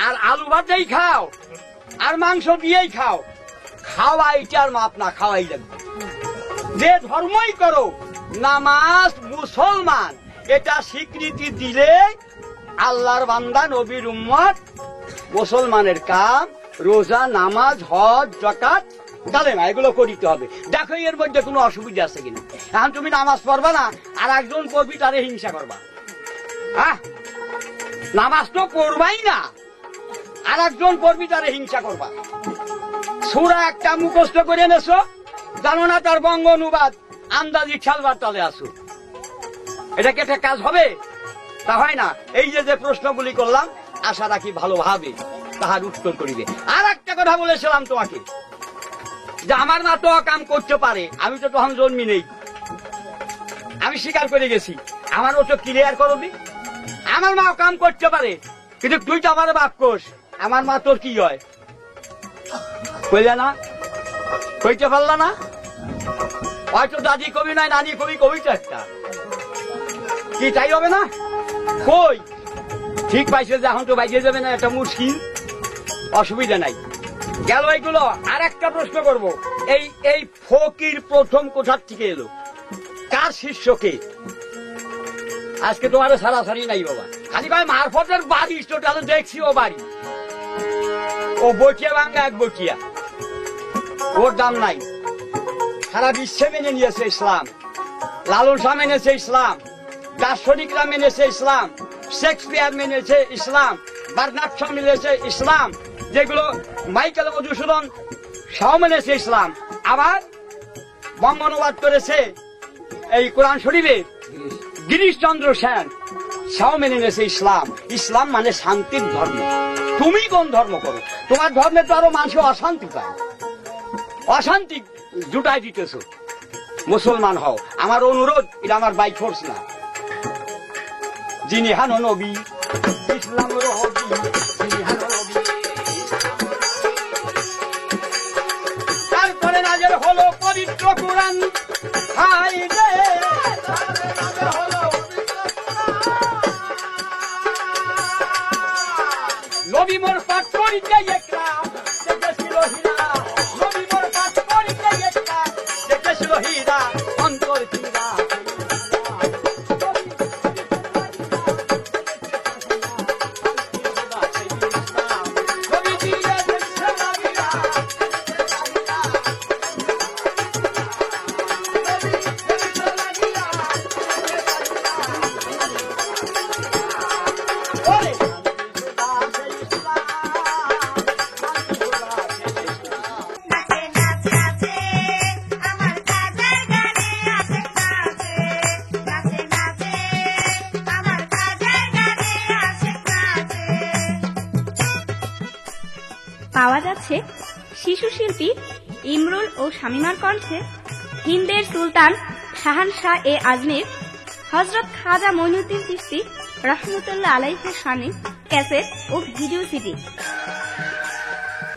আর আলু ভাতেই খাও, আর মাংস দিয়েই খাও, খাওয়া এইটার মাপ না, খাওয়াই লাগবে। যে ধর্মই করো, নামাজ মুসলমান এটা স্বীকৃতি দিলে আল্লাহর বান্দা, নবীর উম্মত, মুসলমানের কাম রোজা, নামাজ, হজ, যাকাত, কালেমা এগুলো করিতে হবে। দেখো এর মধ্যে কোনো অসুবিধা আছে কিনা। এখন তুমি নামাজ পড়বা না, আর একজন পড়বি তারে হিংসা করবা। নামাজ তো পড়বাই না, আর একজন পড়বি তারে হিংসা করবা। সূরা একটা মুখস্থ করে এনেছো, জানো না তার বঙ্গ অনুবাদ, আন্দাজি খেলবার তলে আসো। এটা কি একটা কাজ হবে? তা হয় না। এই যে প্রশ্নগুলি করলাম, আশা রাখি ভালোভাবে তাহার উত্তর করিবে। আর একটা কথা বলেছিলাম তোমাকে, যে আমার মা তো কাম করতে পারে, আমি তো তখন জন্মি নেই, আমি স্বীকার করে গেছি। আমারও তো ক্লিয়ার করবি, আমার মা কাম করতে পারে, কিন্তু তুই তো আমার বাপ কোষ, আমার মা তোর কি হয়? কইলে না, কইতে পারলা না? হয়তো দাদি কবি নয়, নানি কবি, কবি তো একটা, কি তাই হবে না? কই ঠিক পাইছে যে এখন তো বাইরে যাবে না, এটা মুশকিল, অসুবিধা নাই, গেল এইগুলো। আর একটা প্রশ্ন করব, এই ফকির প্রথম কোথার থেকে এলো? কার শিষ্যকে? আজকে তোমার সারাসারি নাই বাবা, খালি ভাই মারফতের বাড়ি, তাহলে দেখছি ও বাড়ি, ও বটিয়া ভাঙ্গা এক বটিয়া, ওর দাম নাই। সারা বিশ্বে মেনে নিয়েছে ইসলাম, লালন শাহ মেনেছে ইসলাম, দার্শনিকরা মেনেছে ইসলাম, শেক্সপিয়ার মেনেছে ইসলাম, বার্নার্ড শ মেনেছে ইসলাম, যেগুলো মাইকেল মধুসূদন শাহ মেনেছে ইসলাম। আবার বঙ্গ অনুবাদ করেছে এই কোরআন শরীফের গিরিশচন্দ্র সেন, শাহ মেনে নিয়েছে ইসলাম। ইসলাম মানে শান্তির ধর্ম। তুমি কোন ধর্ম করো? তোমার ধর্মে তো আরো মানুষ অশান্তি পায়, অশান্তি জুটাই দিতেছ। মুসলমান হও, আমার অনুরোধ, এটা আমার বাই ফোর্স না। যিনি হানো নবী ইসলাম রবি যিনি হানো নবী। তারপরে নাজেল হলো পবিত্র কুরআন, হাই রে নবী মোর পাঠ করিতে একটা দেখেছিল হীরা, নবী মোর পাঠ করিতে একটা দেখেছিল হীরা, অন্তর হীরা। পাওয়া যাচ্ছে শিশু শিল্পী ইমরুল ও শামিমার কণ্ঠে হিন্দের সুলতান শাহানশাহ এ আজমির হযরত খাজা মঈনুদ্দিন চিশতি রহমতুল্লাহ আলাইহির শানে ক্যাসেট ও ভিডিও সিডি।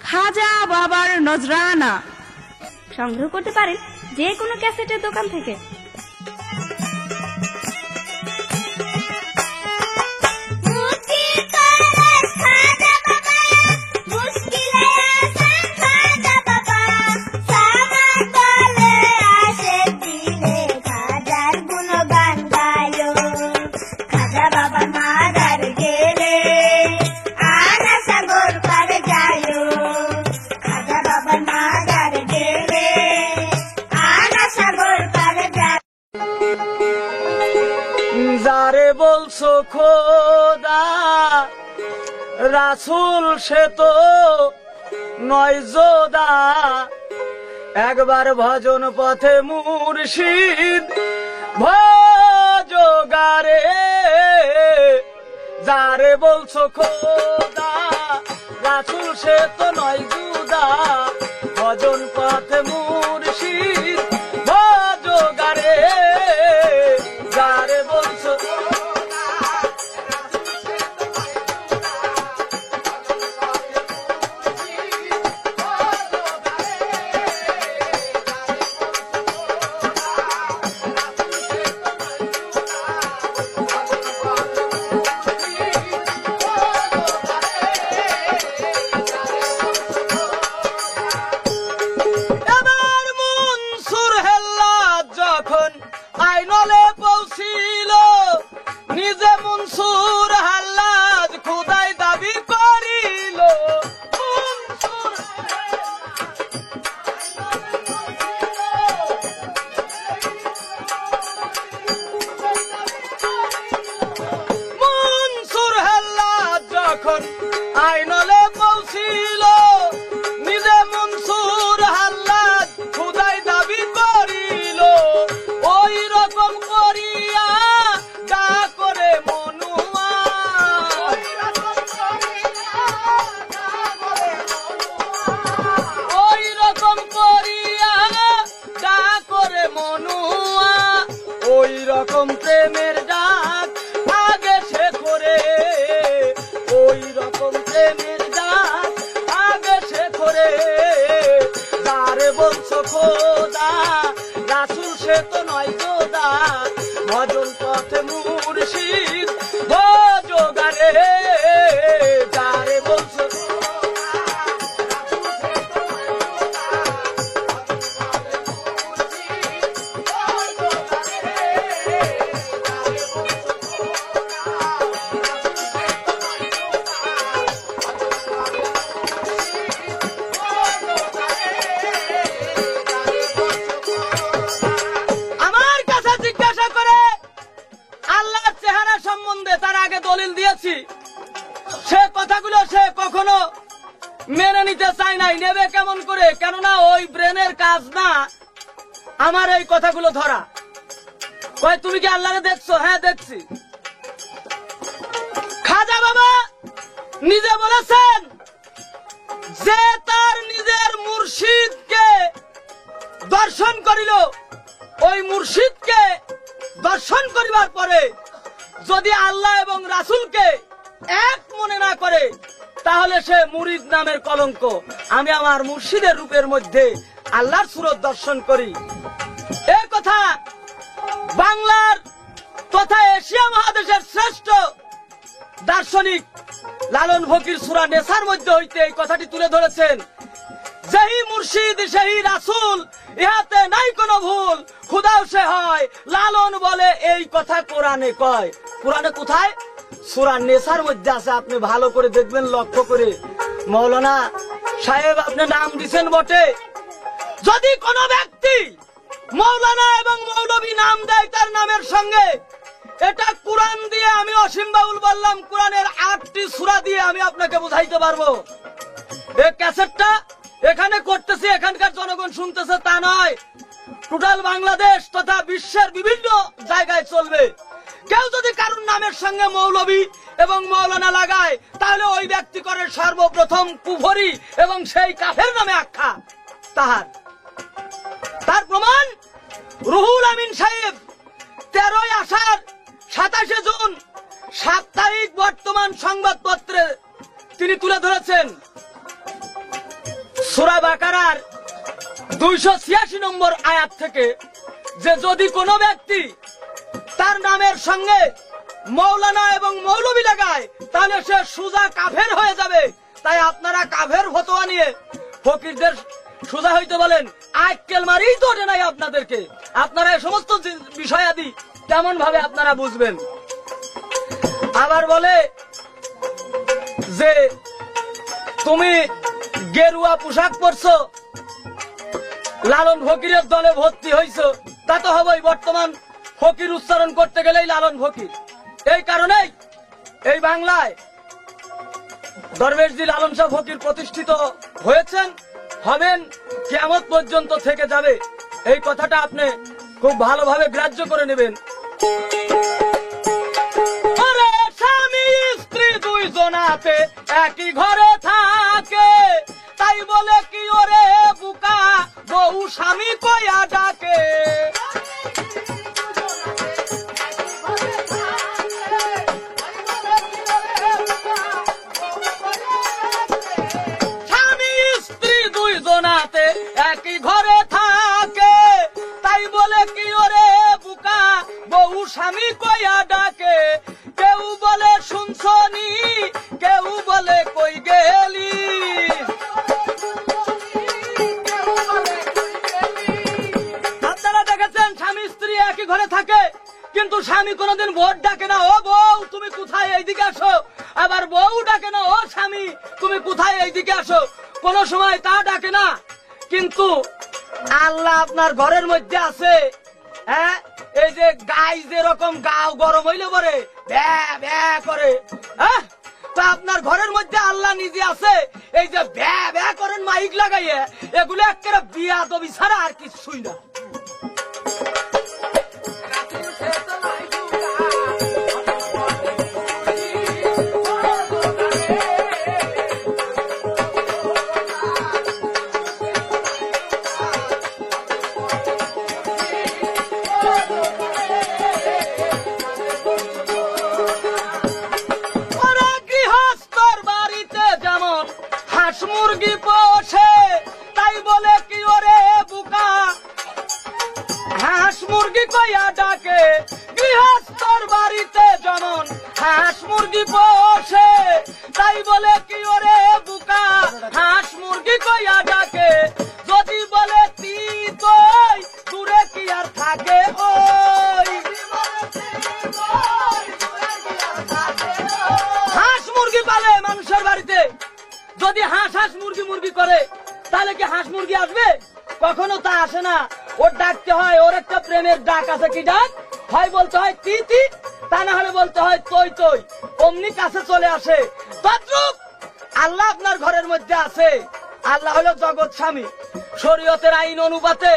খাজা বাবার নজরানা সংগ্রহ করতে পারেন যে কোনো ক্যাসেটের দোকান থেকে। যারে বলছো খোদা রাসূল সে তো নয় যোদা, একবার ভজন পথে মুর্শিদ ভজগারে। যারে বলছো খোদা রাসূল সে তো নয় যোদা, ভজন পথে মুর্শিদ ভজগারে। যারে বলছো এবার মনসুর হেল্লা যখন আইনলে পৌঁছিল, নিজে মনসুর হাল্লাজ খুদাই দাবি করিল। মনসুর হাল্লাজ যখন আইনলে পৌঁছিল, নিজে মনসুর হাল্লাজ খুদাই দাবি করিল। ওই রকম করিয়া যা করে মনুয়া, ওই রকম করিয়া যা করে মনুয়া, ওই রকম প্রেমের ডাক আগে সে করে, ওই রকম প্রেমের ডাক আগে সে করে। যারে বলছো খোদা রাসূল সে তো নয় যোদা, ভজন পথে মুর্শিদ ভজগারে। যারে বলছো আমার কাছে জিজ্ঞাসা করে আল্লাহর চেহারা সম্বন্ধে তার আগে দলিল দিয়েছি, সে কথাগুলো সে কখনো মেনে নিতে চায় নাই। নেবে কেমন করে? কেননা ওই ব্রেনের কাজ না আমার এই কথাগুলো ধরা। কয় তুমি কি আল্লাহরে দেখছো? হ্যাঁ দেখছি। খাজা বাবা নিজে বলেছেন যে তার নিজের মুর্শিদকে দর্শন করিল, ওই মুর্শিদকে দর্শন করিবার পরে যদি আল্লাহ এবং রাসূলকে এক মনে না করে তাহলে সে মুরিদ নামের কলঙ্ক। আমি আমার মুর্শিদের রূপের মধ্যে আল্লাহর সুরত দর্শন করি। এই কথা বাংলার তথা এশিয়া মহাদেশের শ্রেষ্ঠ দার্শনিক লালন ফকির সূরা নেসার মধ্যে হইতে এই কথাটি তুলে ধরেছেন। যেই মুর্শিদ সেই রাসূল, ইহাতে নাই কোনো ভুল, খুদাও সে হয়। লালন বলে এই কথা কোরআনে কয়। কোরআনে কোথায়? সূরা নেসার মধ্যে আছে, আপনি ভালো করে দেখবেন, লক্ষ্য করে। মৌলানা সাহেব আপনি নাম দিছেন বটে, যদি কোনো ব্যক্তি মৌলানা এবং মৌলবী নাম দেয় তার নামের সঙ্গে, এটা কোরআন দিয়ে আমি অসীম বাউল বললাম, কোরআনের 8টি সূরা দিয়ে আমি আপনাকে বুঝাইতে পারবো। এই ক্যাসেটটা এখানে করতেছি, এখানকার জনগণ শুনতেছে তা নয়, টোটাল বাংলাদেশ তথা বিশ্বের বিভিন্ন জায়গায় চলবে। কেউ যদি কারোর নামের সঙ্গে মৌলবী এবং মৌলানা লাগায় তাহলে ওই ব্যক্তি করে সর্বপ্রথম কুফরি এবং সেই কাফের নামে আখ্যা তার প্রমাণ রুহুল আমিন সাহেব 13 আষাঢ় 27 জুন সাপ্তাহিক বর্তমান সংবাদপত্রে তিনি তুলে ধরেছেন সূরা বাকারার 286 নম্বর আয়াত থেকে, যে যদি কোনো ব্যক্তি তার নামের সঙ্গে মৌলানা এবং মৌলবী লাগায় তাহলে সে সুজা কাফের হয়ে যাবে। তাই আপনারা কাফের ফতোয়া নিয়ে ফকিরদের সুজা হইতে বলেন, আক্কেল মারিই তো ওঠে নাই আপনাদেরকে। আপনারা এই সমস্ত বিষয়াদি কেমন ভাবে আপনারা বুঝবেন? আবার বলে যে তুমি গেরুয়া পোশাক পরছো, লালন ফকিরের দলে ভর্তি হইছো, তা তো হবেই। বর্তমান ফকির উচ্চারণ করতে গেলেই লালন ফকির। এই কারণেই এই বাংলায় দরবেশজি লালন শাহ ফকির প্রতিষ্ঠিত হয়েছেন, হবেন, কিয়ামত পর্যন্ত থেকে যাবে। এই কথাটা আপনি খুব ভালোভাবে গ্রাহ্য করে নেবেন। স্বামী স্ত্রী দুইজনাতে একই ঘরে থাকে, তাই বলে কি ওরে বুকা বউ স্বামী কয়া ডাকে। স্বামী স্ত্রী দুইজনাতে একই ঘরে থাকে, তাই বলে কি ওরে বুকা বউ স্বামী কয়া ডাকে। কেউ বলে শুনছনি, কেউ বলে কই গেলি। আপনারা দেখেছেন স্বামী স্ত্রী একই ঘরে থাকে, কিন্তু স্বামী কোনদিন ভোট ডাকে না, ও বউ তুমি কোথায়, এইদিকে আসো। আবার বউ ডাকে না, ও স্বামী তুমি কোথায়, এইদিকে আসো। কোন সময় তা ডাকে না। কিন্তু আল্লাহ আপনার ঘরের মধ্যে আছে। হ্যাঁ, এই যে গাই যেরকম গাও গরম হইলে পরে ভ্যা ভ্যা করে, হ্যাঁ, তা আপনার ঘরের মধ্যে আল্লাহ নিজে আছে। এই যে ভ্যা ভ্যা করেন মাইক লাগাইয়ে, এগুলো একেবারে বিয়াদবি ছাড়া আর কিছুই না। মুরগি পোষে, তাই বলে কি ওরে বুকা হাঁস মুরগি কইয়া ডাকে। গৃহস্থর বাড়িতে যেমন হাঁস মুরগি পোষে, তাই বলে কি ওরে বুকা হাঁস মুরগি কইয়া ডাকে। যদি বলে তি তই দূরে কি আর থাকে ওই। হাঁস মুরগি পালে মানুষের বাড়িতে, যদি হাঁস হাঁস মুরগি মুরগি করে তাহলে কি হাঁস মুরগি আসবে? কখনো তা আসে না। ওর ডাকতে হয়, ওর একটা প্রেমের ডাক আছে। কি ডাক হয়? বলতে হয় তি তি, তা না হলে বলতে হয় তৈ তৈ, অমনি কাছে চলে আসে। তদ্রূপ আল্লাহ আপনার ঘরের মধ্যে আছে। আল্লাহ হলো জগৎ স্বামী। শরীয়তের আইন অনুপাতে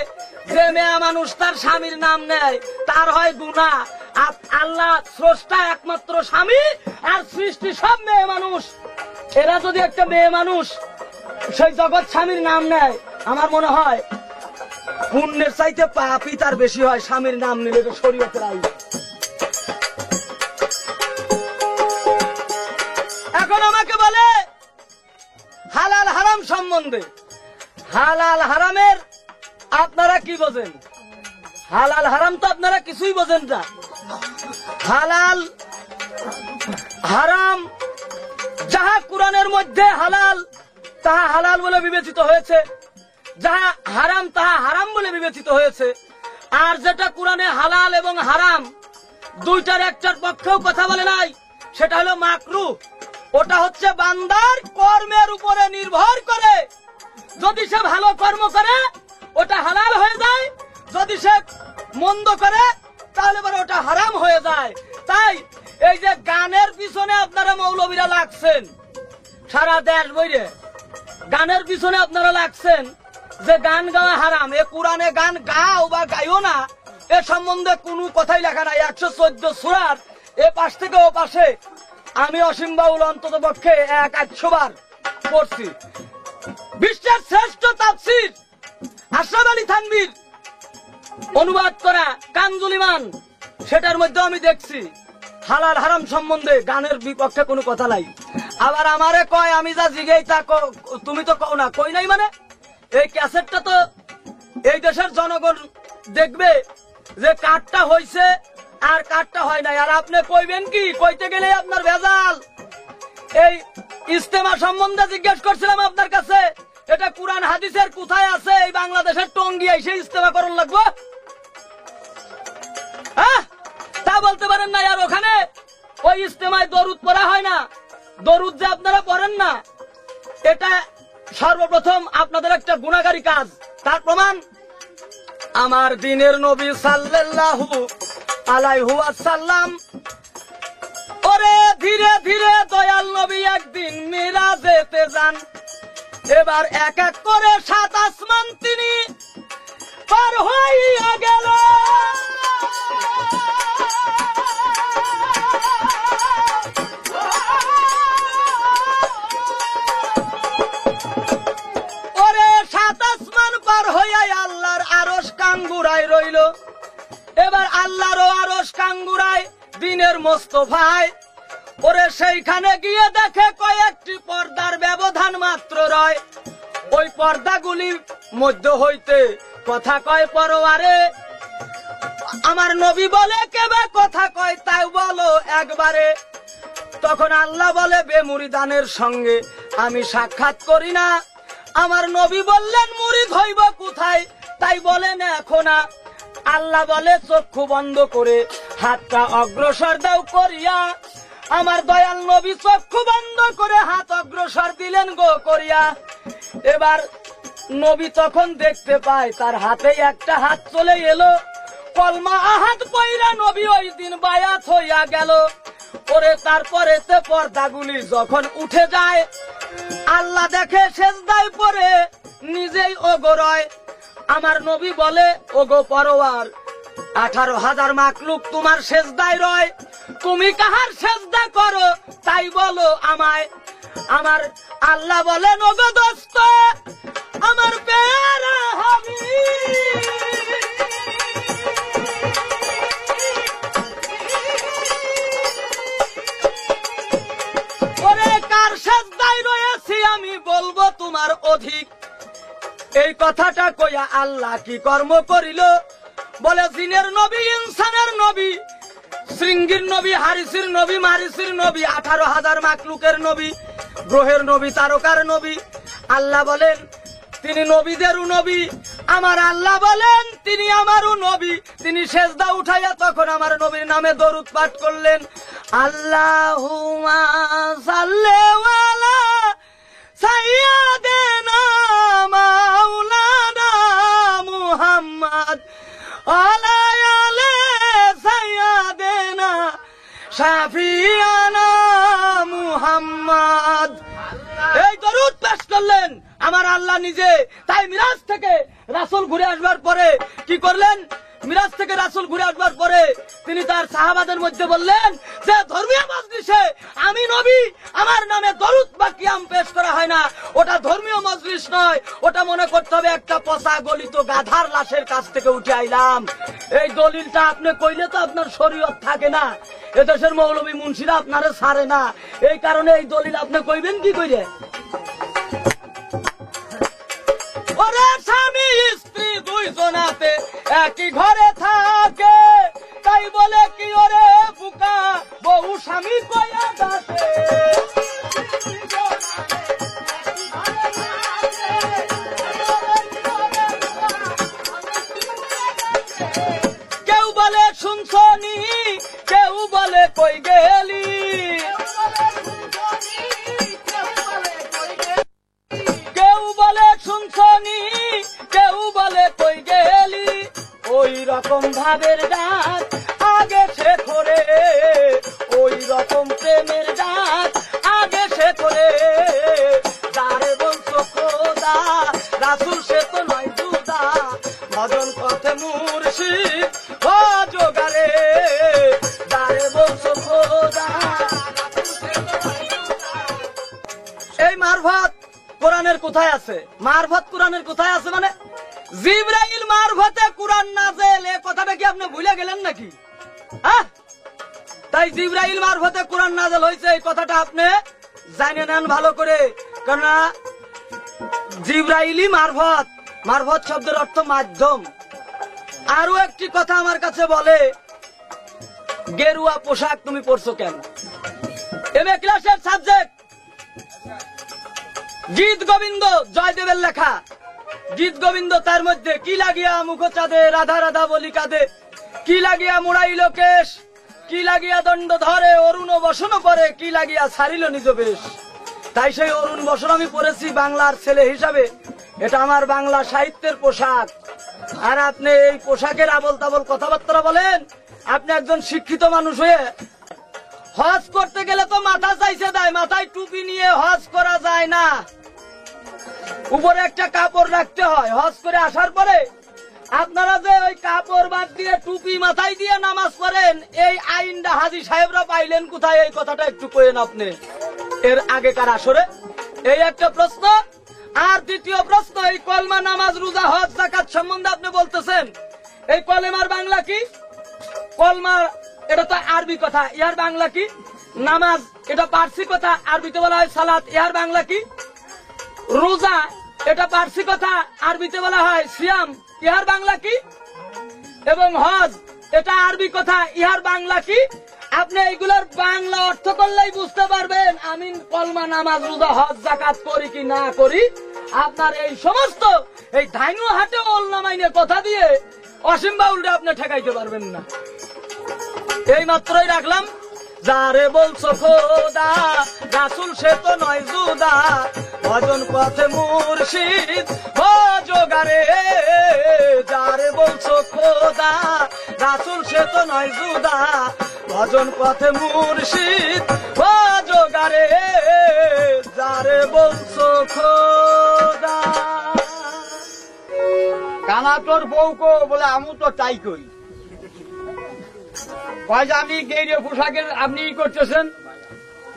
যে মেয়ে মানুষ তার স্বামীর নাম নেয় তার হয় গুনাহ। আল্লাহ স্রষ্টা একমাত্র স্বামী, আর সৃষ্টি সব মেয়ে মানুষ। এরা যদি একটা মেয়ে মানুষ সেই জগৎ স্বামীর নাম নেয়, আমার মনে হয় পুণ্যের চাইতে পাপই তার বেশি হয় স্বামীর নাম নিলে। শরীয়তের আইন এখন আমাকে বলে হালাল হারাম সম্বন্ধে। হালাল হারামের আপনারা কি বোঝেন? হালাল হারাম তো আপনারা কিছুই বোঝেন না। হালাল হারাম যাহা কোরআনের মধ্যে হালাল তাহা হালাল বলে বিবেচিত হয়েছে, যাহা হারাম তাহা হারাম বলে বিবেচিত হয়েছে। আর যেটা কোরআনে হালাল এবং হারাম দুইটার একটার পক্ষেও কথা বলে নাই, সেটা হলো মাকরুহ। ওটা হচ্ছে বান্দার কর্মের উপরে নির্ভর করে। যদি সে ভালো কর্ম করে ওটা হালাল হয়ে যায়, যদি সে মন্দ করে তাহলে পরে ওটা হারাম হয়ে যায়। তাই এই যে গানের পিছনে আপনারা মৌলবীরা লাগছেন, সারা দেশ বইরে গানের পিছনে আপনারা লাগছেন যে গান গাওয়া হারাম। এ কোরআনে গান গাও বা গাইও না এ সম্বন্ধে কোনো কথাই লেখা নাই। 114 সূরার এ পাশ থেকে ও পাশে আমি অসীম বাউল অন্তত পক্ষে 100 বার পড়ছি। বিশ্বের শ্রেষ্ঠ তাফসীর আশরাফ আলী থানভীর অনুবাদ করা কানজুল ইমান, সেটার মধ্যে আমি দেখছি হালাল হারাম সম্বন্ধে গানের বিপক্ষে কোনো কথা নাই। আবার আমারে কয় আমি যা জিগেই তা তুমি তো কও না। কই নাই মানে এই ক্যাসেটটা তো এই দেশের জনগণ দেখবে যে কাটটা হইছে আর কাটটা হয় নাই। আর আপনি কইবেন কি? কইতে গেলে আপনার ভেজাল। এই ইস্তেমা সম্বন্ধে জিজ্ঞেস করছিলাম আপনার কাছে, এটা কুরআন হাদিসের কোথায় আছে? এই বাংলাদেশের টঙ্গী এসে ইস্তেমা করণ লাগবো? হ্যাঁ, তা বলতে পারেন না। আর ওখানে ওই ইস্তেমায় দরুদ পড়া হয় না। দরুদ যে আপনারা পড়েন না, এটা সর্বপ্রথম আপনাদের একটা গুনাহগারী কাজ। তার প্রমাণ আমার দিনের নবী সাল্লাল্লাহু আলাইহি ওয়াসাল্লাম, ওরে ধীরে ধীরে দয়াল নবী একদিন মিরাজেতে যান। এবার এক এক করে 7 আসমান তিনি পার হইয়া গেল। ওরে 7 আসমান পার হইয়া আল্লাহর আরশ কাঙ্গুরায় রইল। এবার আল্লাহরও আরশ কাঙ্গুরায় দিনের মোস্তফায়। ওরে সেইখানে গিয়ে দেখে কয়েকটি পর্দার ব্যবধান মাত্র রয়। ওই পর্দাগুলির মধ্য হইতে কথা কয় পরওয়ারে। আমার নবী বলে কেবে কথা কয় তাই বলো একবারে। তখন আল্লাহ বলে বেমুরিদানের সঙ্গে আমি সাক্ষাৎ করি না। আমার নবী বললেন মুরিদ হইব কোথায়, তাই বলেন এখন না। আল্লাহ বলে চক্ষু বন্ধ করে হাতটা অগ্রসর দাও করিয়া। আমার দয়াল নবী চক্ষু বন্ধ করে হাত অগ্রসর দিলেন গো করিয়া। এবার নবী তখন দেখতে পায় তার হাতে একটা হাত চলে এলো। কলমা আহাদ পয়রা নবী ওই দিন বায়াত হইয়া গেল। ওরে তারপরে পর্দাগুলি যখন উঠে যায় আল্লাহ দেখে সেজদায় পড়ে নিজেই ওগরয়। আমার নবী বলে ওগো পরওয়ার, 18,000 মাখলুক তোমার সেজদায় রয়, তুমি কাহার সেজদা করো তাই বলো আমায়। আমার আল্লাহ বলেন ওগো দোস্ত আমার প্যারা হাবিব, ওরে কার সেজদায় রয়েছি আমি বলবো তোমার অধিক। এই কথাটা কইয়া আল্লাহ কি কর্ম করিল? বলে জিনের নবী, ইনসানের নবী, শৃঙ্গির নবী, হারিসির নবী, মারিসির নবী, 18,000 মাখলুকের নবী, গ্রহের নবী, তারকার নবী। আল্লাহ বলেন তিনি নবীদেরও নবী। আমার আল্লাহ বলেন তিনি আমারও নবী। তিনি সেজদা উঠাইয়া তখন আমার নবীর নামে দরুদ পাঠ করলেন। আল্লাহুম্মা সাল্লি আলা সাইয়্যিদিনা মাওলানা মুহাম্মদ আলা আলি সাইয়্যিদিনা শাফিয়ানা মুহাম্মদ। এই দরুদ পেশ করলেন আমার আল্লাহ নিজে। তাই মিরাজ থেকে রাসূল ঘুরে আসবার পরে কি করলেন? মিরাজ থেকে রাসূল ঘুরে আসবার পরে তিনি তার সাহাবাদের মধ্যে বললেন যে ধর্মীয় মজলিসে আমি নবী আমার নামে দরুদ বা কিয়াম পেশ করা হয় না, ওটা ধর্মীয় মজলিস নয়, ওটা মনে করতে হবে একটা পচা গলিত গাধার লাশের কাছ থেকে উঠে আইলাম। এই দলিলটা আপনি কইলে তো আপনার শরীয়ত থাকে না, এদেশের মৌলবী মুন্সিরা আপনারে ছাড়ে না, এই কারণে এই দলিল আপনি কইবেন কি কইরে? ওরে স্বামী স্ত্রী দুইজনাতে একই ঘরে থাকে, তাই বলে কি ওরে বুকা বহু স্বামী কয়া ডাকে। কেউ বলে শুনছনি, কেউ বলে কই গেলি, কেউ বলে শুনছনি, কেউ বলে কই গেলি, ওই রকম ভাবের ডাক আগে সে করে, ওই রকম প্রেমের ডাক আগে সে করে। যারে বলছো খোদা রাসূল সে তো নয় জুদা, ভজন পথে মুর্শিদ ও জোগারে। যারে বলছো খোদা এই মারফত কোরআনের কোথায় আছে? মারফত কোরআনের কোথায় আছে মানে জিবরাইল মারফতে কোরআন নাযিল, এই কথাটা কি আপনি ভুলে গেলেন নাকি? হ্যাঁ, তাই জিবরাইল মারফতে কোরআন নাযিল হয়েছে এই কথাটা আপনি জানে নেন ভালো করে, কারণ জিবরাইলই মারফত, মারফত শব্দের অর্থ মাধ্যম। আরো একটি কথা আমার কাছে বলে, গেরুয়া পোশাক তুমি পরছো কেন? এমএ ক্লাসের সাবজেক্ট গীত গোবিন্দ, জয়দেবের লেখা গীত গোবিন্দ, তার মধ্যে কি লাগিয়া মুখ চাঁদে রাধা রাধা বলি কাঁদে, কি লাগিয়া মুড়াইল কেশ, কি লাগিয়া দণ্ড ধরে অরুণ বসন করে, কি লাগিয়া ছাড়িল নিজ বেশ। তাই সেই অরুণ বসন আমি পড়েছি বাংলার ছেলে হিসাবে, এটা আমার বাংলা সাহিত্যের পোশাক। আর আপনি এই পোশাকের আবল তাবল কথাবার্তা বলেন? আপনি একজন শিক্ষিত মানুষ হয়ে হজ করতে গেলে তো মাথা চাইছে দেয়, মাথায় টুপি নিয়ে হজ করা যায় না, উপরে একটা কাপড় রাখতে হয়। হজ করে আসার পরে আপনারা যে ওই কাপড় বাদ দিয়ে টুপি মাথায় দিয়ে নামাজ পড়েন, এই আইনটা হাজী সাহেবরা পাইলেন কোথায়? এই কথাটা একটু কইেন আপনি এর আগেকার আসরে। এই একটা প্রশ্ন। আর দ্বিতীয় প্রশ্ন, এই কলমা নামাজ রোজা হজ যাকাত সম্বন্ধে আপনি বলতেছেন, এই কলেমার বাংলা কি? কলমা এটা তো আরবি কথা, ইহার বাংলা কি? নামাজ এটা পার্সি কথা, আরবিতে বলা হয় সালাত, ইহার বাংলা কি? রোজা এটা পার্সি কথা, আরবিতে বলা হয় সিয়াম, ইহার বাংলা কি? এবং হজ এটা আরবি কথা, ইহার বাংলা কি? আপনি এইগুলোর বাংলা অর্থ করলেই বুঝতে পারবেন আমি কলমা নামাজ রোজা হজ যাকাত করি কি না করি। আপনার এই সমস্ত এই ধাইনু হাটে ওলনা মাইনের কথা দিয়ে অসীম বাউলটা আপনি ঠেকাইতে পারবেন না। এই মাত্রই রাখলাম, যারে বলছো খোদা রাসূল সে তো নয় জুদা, ভজন পথে মুর্শিদ ও জোগারে। যারে বলছো খোদা রাসূল সে তো নয় জুদা, ভজন পথে মুর্শিদ ও জোগারে। যারে বলছো খোদা। কানা তোর বউকো বলে আমু তো তাই করি, আপনি গেরিয়া পোশাকের আপনি করতেছেন,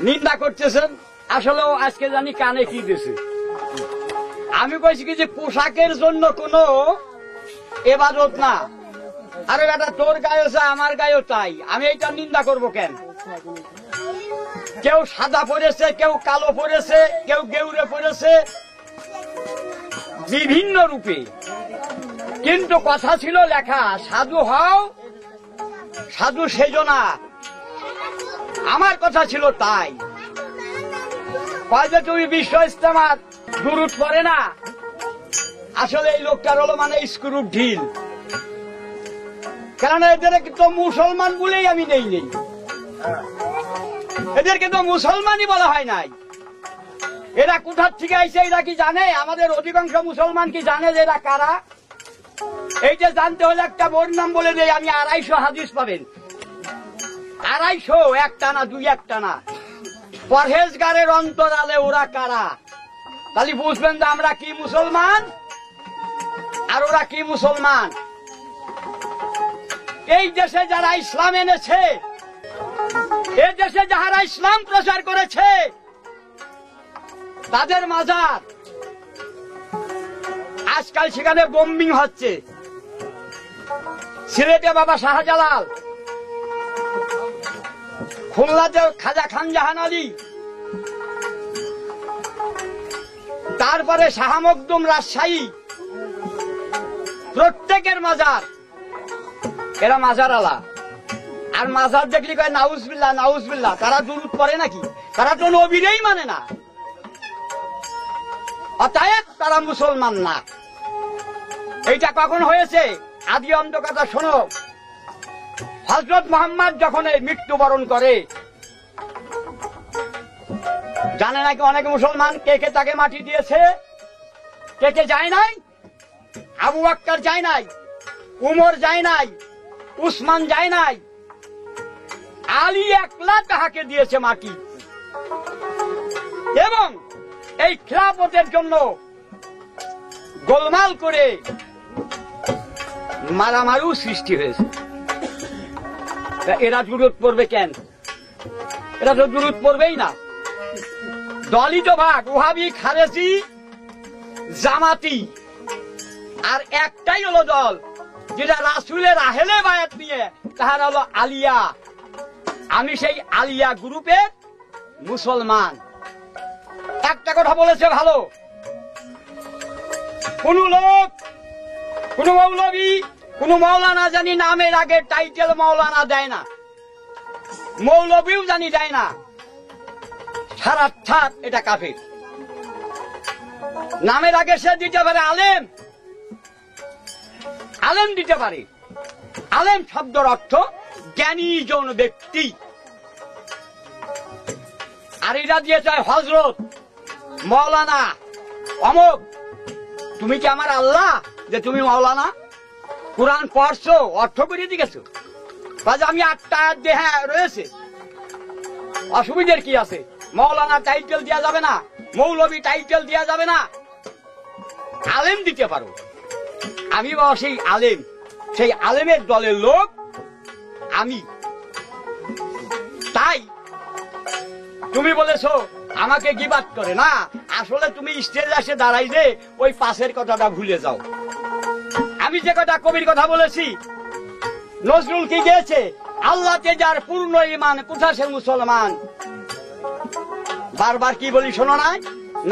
নিন্দা করতেছেন। আসলেও আজকে জানি কানে কি দিছে। আমি কইছি কি যে পোশাকের জন্য কোন এবাদত না। আরে বেটা তোর গায়ে যা আমার গায়েও তাই, আমি এইটা নিন্দা করব কেন? কেউ সাদা পরেছে, কেউ কালো পরেছে, কেউ গেউরে পরেছে, বিভিন্ন রূপে। কিন্তু কথা ছিল লেখা সাধু হও, সাধু সেজো না। আমার কথা ছিল তাই। যে তুমি বিশ্ব ইস্তেমার দুরুদ পড়ে না, আসলে এই লোকটার হলো মানে স্ক্রু ঢিল। কারণ এদেরকে তো মুসলমান বলেই আমি নেই, এদেরকে তো মুসলমানই বলা হয় নাই। এরা কোথার থেকে আইছে এরা কি জানে? আমাদের অধিকাংশ মুসলমান কি জানে যে এরা কারা? এই যে জানতে হলে একটা বোর নাম বলে দেয়, আমি 250 হাদিস পাবেন। 250, একটা না, দুই একটা না। পরহেজগারের অন্তরালে ওরা কারা? তাহলে বুঝবেন যে আমরা কি মুসলমান আর ওরা কি মুসলমান। এই দেশে যারা ইসলাম এনেছে, এই দেশে যারা ইসলাম প্রচার করেছে, তাদের মাজার আজকাল সেখানে বোম্বিং হচ্ছে। সিলেটে বাবা শাহজালাল, খুলনাতে খাজা খান জাহান আলী, তারপরে শাহ মখদুম রাজশাহী, প্রত্যেকের মাজার, এরা মাজার আলা। আর মাজার দেখলি কয় নাউজবিল্লাহ নাউজবিল্লাহ। তারা দুরূদ পড়ে নাকি? তারা তো নবীরেই মানে না, অতএব তারা মুসলমান না। এইটা কখন হয়েছে? আদি অন্ত কথা শোনো। হযরত মুহাম্মদ যখন এই মৃত্যুবরণ করে, জানে নাকি অনেক মুসলমান কে কে তাকে মাটি দিয়েছে, কে কে যায় নাই? আবু বকর যায় নাই, উমর যায় নাই, উসমান যায় নাই, আলী একলা তাহাকে দিয়েছে মাটি। এবং এই খিলাফতের জন্য গোলমাল করে মারামারিও সৃষ্টি হয়েছে। এরা দুরূদ পড়বে কেন? এরা তো দুরূদ পড়বেই না। দলই তো ভাগ, ওহাবি, খারেজি, জামাতি, আর একটাই হলো দল যেটা রাসূলের আহলে বায়াত নিয়ে, তাহার হলো আলিয়া। আমি সেই আলিয়া গ্রুপের মুসলমান। একটা কথা বলেছে ভালো, কোন লোক, কোন মৌলবী, কোন মাওলানা জানি নামের আগে টাইটেল মাওলানা দেয় না, মৌলবীও জানি দেয় না, সারাক্ষাৎ এটা কাফির। নামের আগে সে দিতে পারে আলেম, আলেম দিতে পারে। আলেম শব্দের অর্থ জ্ঞানী জন ব্যক্তি। আর এরা দিয়ে চায় হযরত, মাওলানা, অমুক। তুমি কি আমার আল্লাহ যে তুমি মাওলানা? কোরআন পড়ছো, অর্থ করে দিয়েছো, আমি 8টা আয়াত দিয়ে, হ্যাঁ রয়েছে, অসুবিধার কি আছে? মাওলানা টাইটেল দেওয়া যাবে না, মৌলবী টাইটেল দেওয়া যাবে না, আলেম দিতে পারো। আমি বাবা সেই আলেম, সেই আলেমের দলের লোক আমি। তাই তুমি বলেছো আমাকে গিবাত করে না, আসলে তুমি স্টেজে এসে দাঁড়াই যে ওই পাশের কথাটা ভুলে যাও। আমি যে কথা কবির কথা বলেছি, নজরুল কি গিয়েছে, আল্লাহতে যার পূর্ণ ঈমান কোথা সে মুসলমান। বারবার কি বলি শোনো নাই?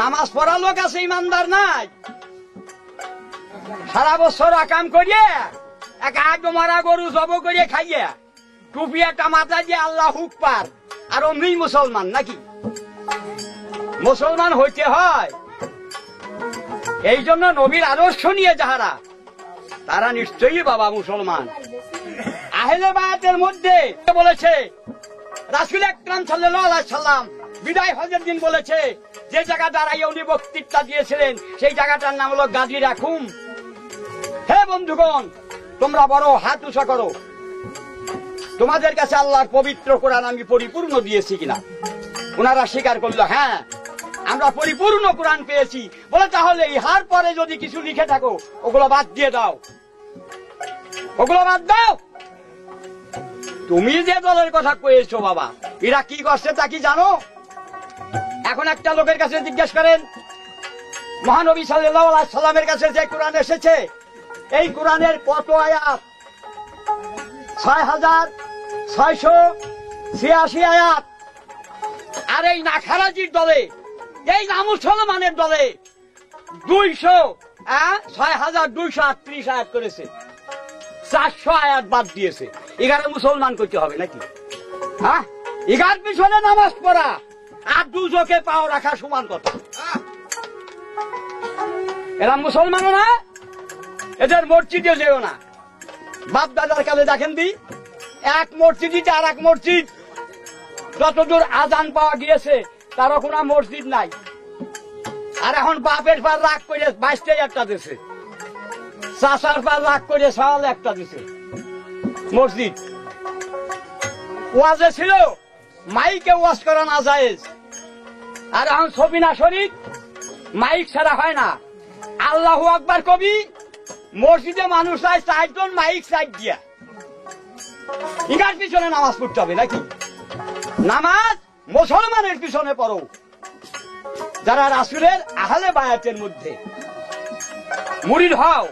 নামাজ পড়া লোক আছে, ইমানদার নাই। সারা বছর আকাম করিয়ে এক আগ মারা গরু জব করিয়ে খাইয়ে টুপি একটা মাথা দিয়ে আল্লাহ হুক পার, আর অমনি মুসলমান নাকি? মুসলমান হইতে হয় এই জন্য নবীর আদর্শ নিয়ে যাহারা, তারা নিশ্চয়ই বাবা মুসলমান। আহলে বায়াতের মধ্যে বলেছে রাসূল আকরাম সাল্লাল্লাহু আলাইহি সাল্লাম বিদায় হজের দিন বলেছে, যে জায়গা দাঁড়াইয়া উনি বক্তৃতা দিয়েছিলেন সেই জায়গাটার নাম হলো গাজী রাখুম। হে বন্ধুগণ, তোমরা বড় হাত উঁচা করো, তোমাদের কাছে আল্লাহর পবিত্র কোরআন আমি পরিপূর্ণ দিয়েছি কিনা। ওনারা স্বীকার করলো, হ্যাঁ আমরা পরিপূর্ণ কোরআন পেয়েছি। বলে তাহলে ইহার পরে যদি কিছু লিখে থাকো ওগুলো বাদ দিয়ে দাও, ওগুলো বাদ দাও। তুমি যে দলের কথা কয়েছো বাবা, এরা কি করছে তা কি জানো? এখন একটা লোকের কাছে জিজ্ঞেস করেন, মহানবী সাল্লাল্লাহু আলাইহি সাল্লামের কাছে যে কোরআন এসেছে, এই কোরআনের কত আয়াত? 6686 আয়াত। আর এই নাখারাজির দলে, এই নামুসলমানের দলে 6238 আয়াত করেছে, 400 আয়াত বাদ দিয়েছে। 11 মুসলমান করতে হবে নাকি? হ্যাঁ, 11 পিছনে নামাজ পড়া আর দুজকে পাও রাখা সমান কথা। এরা মুসলমানও না, এদের মসজিদে যেও না। বাপ দাদার কালে দেখেন দি, এক মসজিদে আর এক মসজিদ, যতদূর আজান পাওয়া গিয়েছে তারও কোনো মসজিদ নাই। আর এখন বাপের পার রাগ করে 22টাই একটা দিছে, চাষার পার রাগ করে সওয়াল একটা দিছে মসজিদ। ওয়াজে ছিল মাইকে ওয়াজ করা না জায়েজ, আর এখন ছবি না শরীফ মাইক ছাড়া হয় না। আল্লাহু আকবার কবি, মসজিদে মানুষ চায় 4জন মাইক সাইড দিয়া, ইগার পিছনে নামাজ পড়তে হবে নাকি? নামাজ মুসলমানের পিছনে পড়ো, যারা রাসূলের আহলে বায়াতের মধ্যে মুরিদ হও।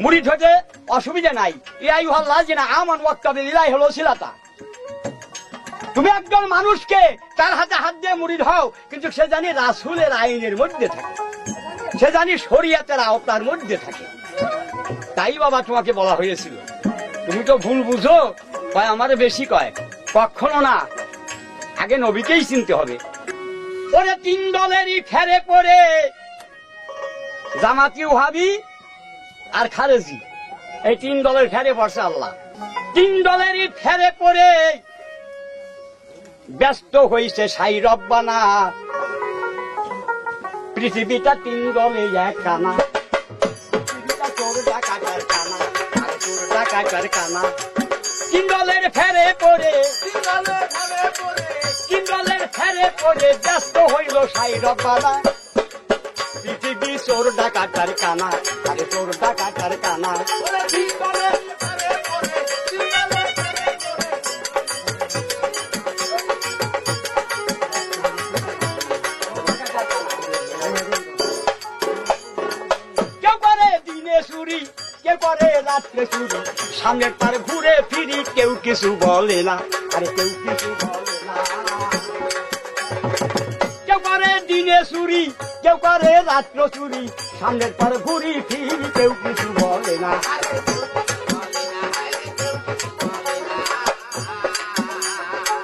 মুরিদ হতে অসুবিধা নাই। ইয়া আইয়ুহাল্লাযিনা আমানু ওয়াত্তাবিল্লাহি ওয়াসিলাতা। তুমি একজন মানুষকে তার হাতে হাত দিয়ে মুরিদ হও, কিন্তু সে জানি রাসূলের আইনের মধ্যে থাকে, সে জানি শরীয়তের আওতার মধ্যে থাকে। তাই বাবা তোমাকে বলা হয়েছিল। তুমি তো ভুল বুঝো, কয় আমারে বেশি কয়, কখনো না। আগে নবীকেই চিনতে হবে। ওরে তিন দলেরই ফেরে পড়ে জামাতি, ওহাবি আর খারেজি, এই তিন দলের ফেরে পড়ছে আল্লাহ। তিন দলেরই ফেরে পড়ে ব্যস্ত হইছে সাই রব্বানা। পৃথিবীটা তিন দলে একখানা, পৃথিবীটা চোর ডাকাতের কানা, আর চোর ডাকাতের কানা। তিন দলের ফেরে পড়ে, তিন দলের ফেরে পড়ে ব্যস্ত হইল সাই রব্বানা। পৃথিবী চোর ডাকাতের কানা, আরে চোর ডাকাতের কানা। কেউ করে দিনে চুরি, কেউ করে রাত্রে চুরি, সামনের পার ঘুরে ফিরি, কেউ কিছু বলে না, আরে কেউ কিছু বলে না। কেউ করে দিনে চুরি, কেউ করে রাত্র চুরি, সামনের পার ঘুরি ফিরি, কেউ কিছু বলে না।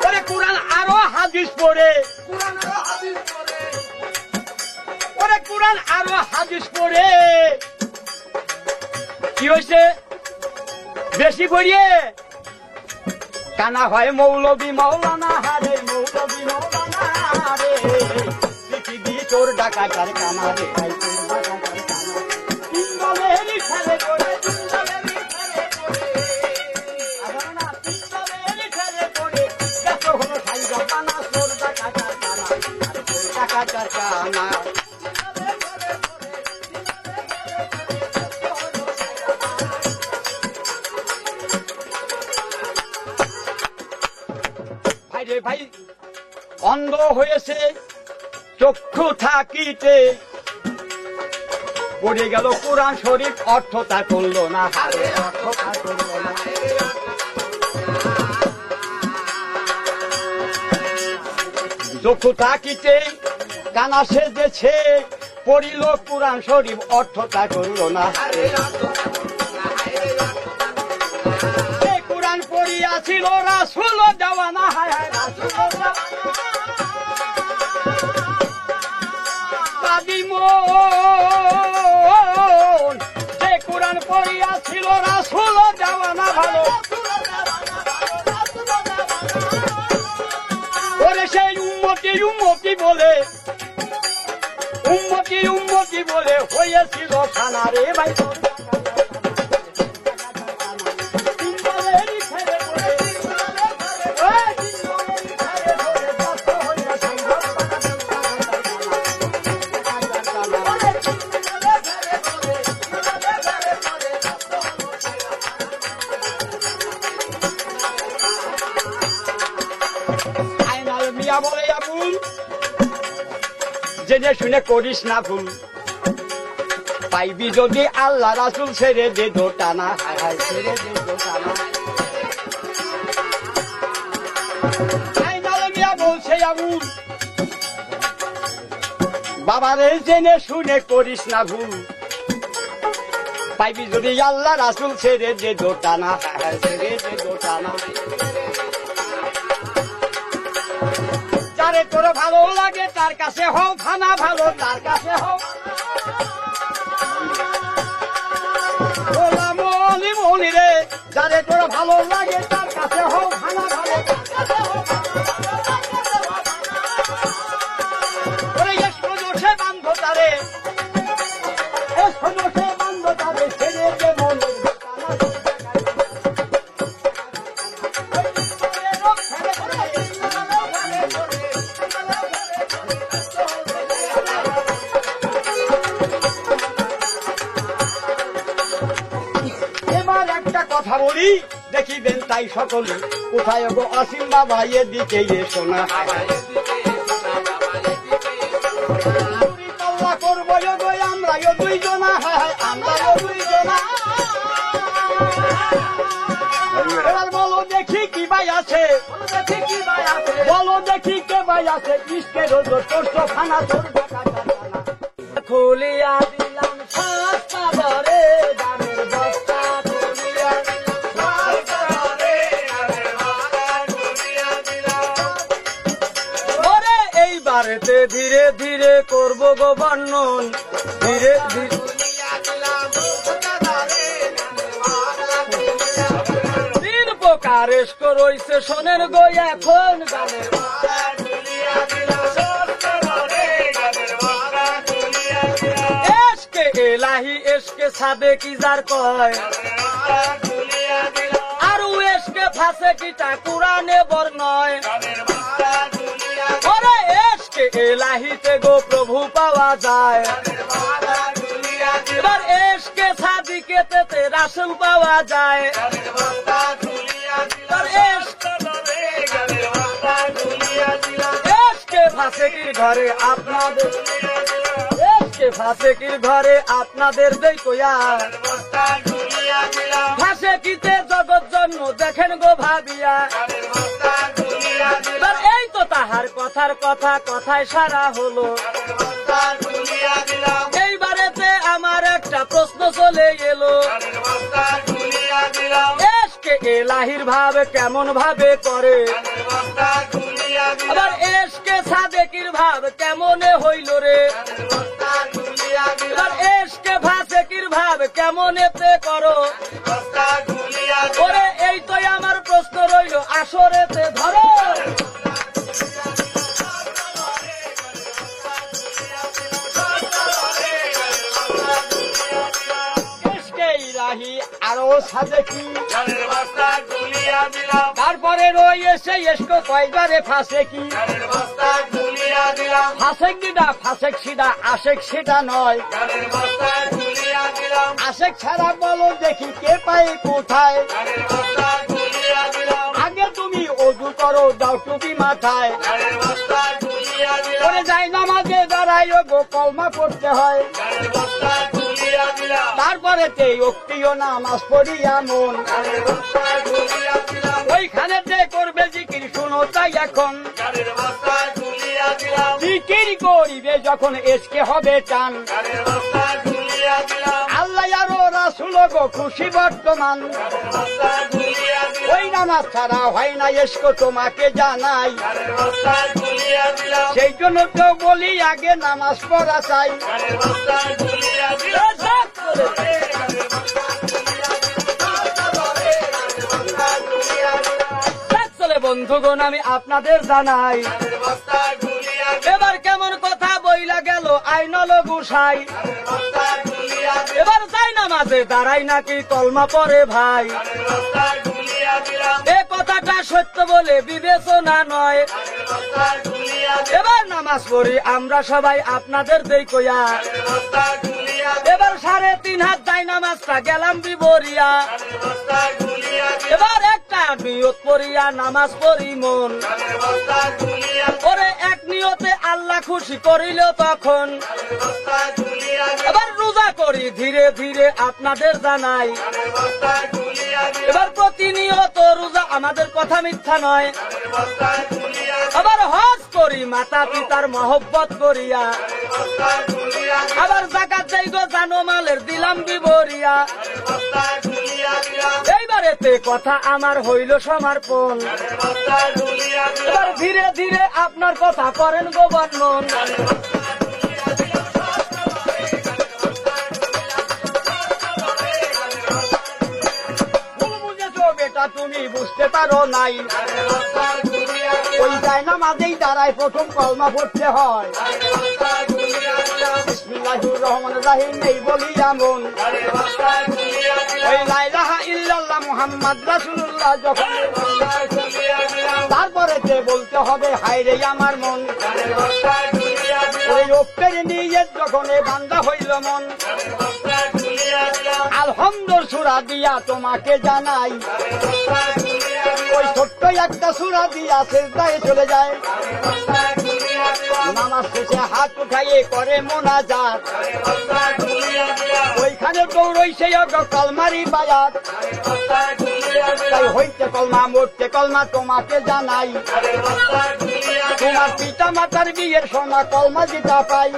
ওরে কুরআন আরো হাদিস পড়ে, ওরে কুরআন আরো হাদিস পড়ে কি হয়েছে? বেশি পড়িয়ে কানা হয় মৌলবী মৌলানা, হারে মৌলবী মৌলানা রে। পৃথিবী চোর ডাকাতের কানা রে, ভাই চোর ডাকাতের কানা। তিন দলেরই ফেরে পড়ে, তিন দলেরই ফেরে পড়ে, আবার না, তিন দলেরই ফেরে পড়ে ব্যস্ত হলো সাই রব্বানা। চোর ডাকাতের কানা, আরে চোর ডাকাতের কানা। ভাই অন্ধ হয়েছে চক্ষু থাকিতে, পড়ে গেল কোরআন শরীফ, অর্থটা করলো না, অর্থটা করলো না। চক্ষু থাকিতে কানা সেজেছে, পড়িল কোরআন শরীফ, অর্থটা করলো না। কোরআন পড়িয়াছিল রাসূল দেওয়ানা, হায় হায় রাসূল কাদিমন। যে কোরআন পড়িয়াছিল রাসূল দেওয়ানা ভালো, ওরে সেই উম্মতি উম্মতি বলে, উম্মতি উম্মতি বলে হয়েছিল খানা রে ভাই। বলে আবুল, জেনে শুনে করিস না ভুল, পাইবি যদি আল্লাহ রাসূল ছেড়ে দে দোটানা, হায় হায় ছেড়ে দে দোটানা। মিয়া বলছে আবুল, বাবারে জেনে শুনে করিস না ভুল, পাইবি যদি আল্লাহ রাসূল ছেড়ে দে দোটানা, হায় হায় ছেড়ে দে দোটানা। যারে তোর ভালো লাগে তার কাছে হও খানা ভালো, তার কাছে হও মলি মলি রে। যারে তোর ভালো লাগে তার কাছে হও খানা ভালো, ওরে এসো দোষে বান্ধ তারে, এসো দোষে বান্ধ তারে, ছেড়ে দে মনে কথা বলি, দেখিবেন তাই সকলে, কোথায় গো অসীম বাবা এদিকে এসো না, পাল্লা করবো গো আমরাও দুইজনা, আমরাও দুইজনা। এবার বলো দেখি কি ভাই আছে, বলো দেখি কে ভাই আছে, ইস্কের তোর খানা তোর খুলিয়া দিলাম সস্তা দরে দামের বস্তা, খুলিয়া ওরে এইবারেতে ধীরে ধীরে করবো গো বর্ণন, ধীরে ধীরে তিন প্রকার এসকো রইছে শোনেন গো এখন গানের এলাহি এসকে সাদে কি যার কয়, আরু এসকে ফাঁসে কিটা কুরানে বর্ণয়, ওরে এসকে এলাহিতে গো প্রভু পাওয়া যায়, এবার এসকে সাদিকে তেতে রাসুল পাওয়া যায়, এসকে ফাঁসে কি ঘরে আপনাদের, ফাঁসেকির ঘরে আপনাদের দেই কইয়া, ফাঁসেকিতে জগৎ জন্ম দেখেন গো ভাবিয়া, এই তো তাহার কথার কথা কথায় সারা হলো। এইবারেতে আমার একটা প্রশ্ন চলে গেল, এসকে এলাহির ভাবে কেমন ভাবে করে, আবার এসকে সাদেকির ভাব কেমনে হইল রে, এসকে ফাঁসেকির ভাব কেমন এতে করো, ওরে এই তো আমার প্রশ্ন রইল আসরেতে ধরো। আরো সাদেকি তারপরে রয়েছে এসকো কয়বারে ফাঁসেকি, ফাঁসেক দিদা ফাঁসেক সিদা আশেক সেটা নয়, আশেক ছাড়া বলো দেখি কে পাই কোথায়, আগে তুমি অজু করো দাও টুপি মাথায়, করে যাই নামাজে দাঁড়াই গো কলমা পড়তে হয়, তারপরে উক্তিও নামাজ পড়িয়া মন, ওইখানে যে করবে জিকির শুনো তাই এখন, জিকির করিবে যখন এসকে হবে টান, আল্লাহ আরো রাসূল গো খুশি বর্তমান, ওই নামাজ ছাড়া হয় না এসকো তোমাকে জানাই, সেই জন্য তো বলি আগে নামাজ পড়া চাই। বন্ধুগণ আমি আপনাদের জানাই, এবার কেমন কথা বইলা গেল আইনল গুসাই, এবার যাই নামাজে দাঁড়াই নাকি কলমা পড়ে ভাই, এ কথাটা সত্য বলে বিবেচনা নয়, এবার নামাজ পড়ি আমরা সবাই আপনাদের দেই কইয়া, এবার 3.5 হাত যাই নামাজটা গেলাম বিবরিয়া, এবার একটা নিয়ত করিয়া নামাজ পড়ি মন, ওরে এক নিয়তে আল্লাহ খুশি করিল তখন, এবার রোজা করি ধীরে ধীরে আপনাদের জানাই, এবার প্রতিনিয়ত রোজা আমাদের কথা মিথ্যা নয়, আবার হজ করি মাতা পিতার মহব্বত করিয়া, আবার যাকাত দেই গো জানো মালের দিলাম বিবরিয়া, এইবারেতে কথা আমার হইল সমর্পণ, এবার ধীরে ধীরে আপনার কথা করেন গো বর্ণন। বেটা তুমি বুঝতে পারো নাই, ওই যায় না মাঝেই দাঁড়ায় প্রথম কলমা পড়তে হয়, বিসমিল্লাহির রহমানির রহিম এই বলি এমন, ওই লা ইলাহা ইল্লাল্লাহ মুহাম্মদ রাসূলুল্লাহ যখন, তারপরে বলতে হবে হায় রে আমার মন, ওই অক্ষের নিয়ে যখন এ বান্দা হইল মন, আলহামদুল সূরা দিয়া তোমাকে জানাই, ওই ছোট্ট একটা সূরা দিয়া সিজদায় চলে যায়, নামাজ শেষে হাত উঠাইয়ে করে মোনাজাত, ওইখানে দৌড়ইছে কলমারি বায়াত, তাই হইতে কলমা মরতে কলমা তোমাকে জানাই, তোমার পিতা মাতার বিয়ের সোনা কলমা দিতা পাই,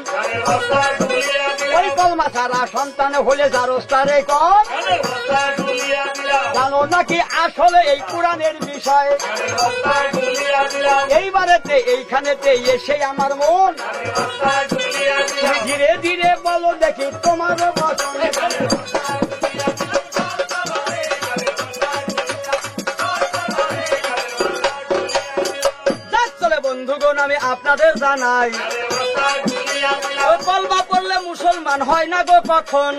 ওই কলমা ছাড়া সন্তান হলে জারস্তারে কর, জানো নাকি আসলে এই কোরআনের বিষয়, এইবারেতে এইখানেতে এসে আমার মন, ধীরে ধীরে বলো দেখি তোমার বচন। বন্ধুগণ আমি আপনাদের জানাই, কলমা পড়লে মুসলমান হয় না গো কখন।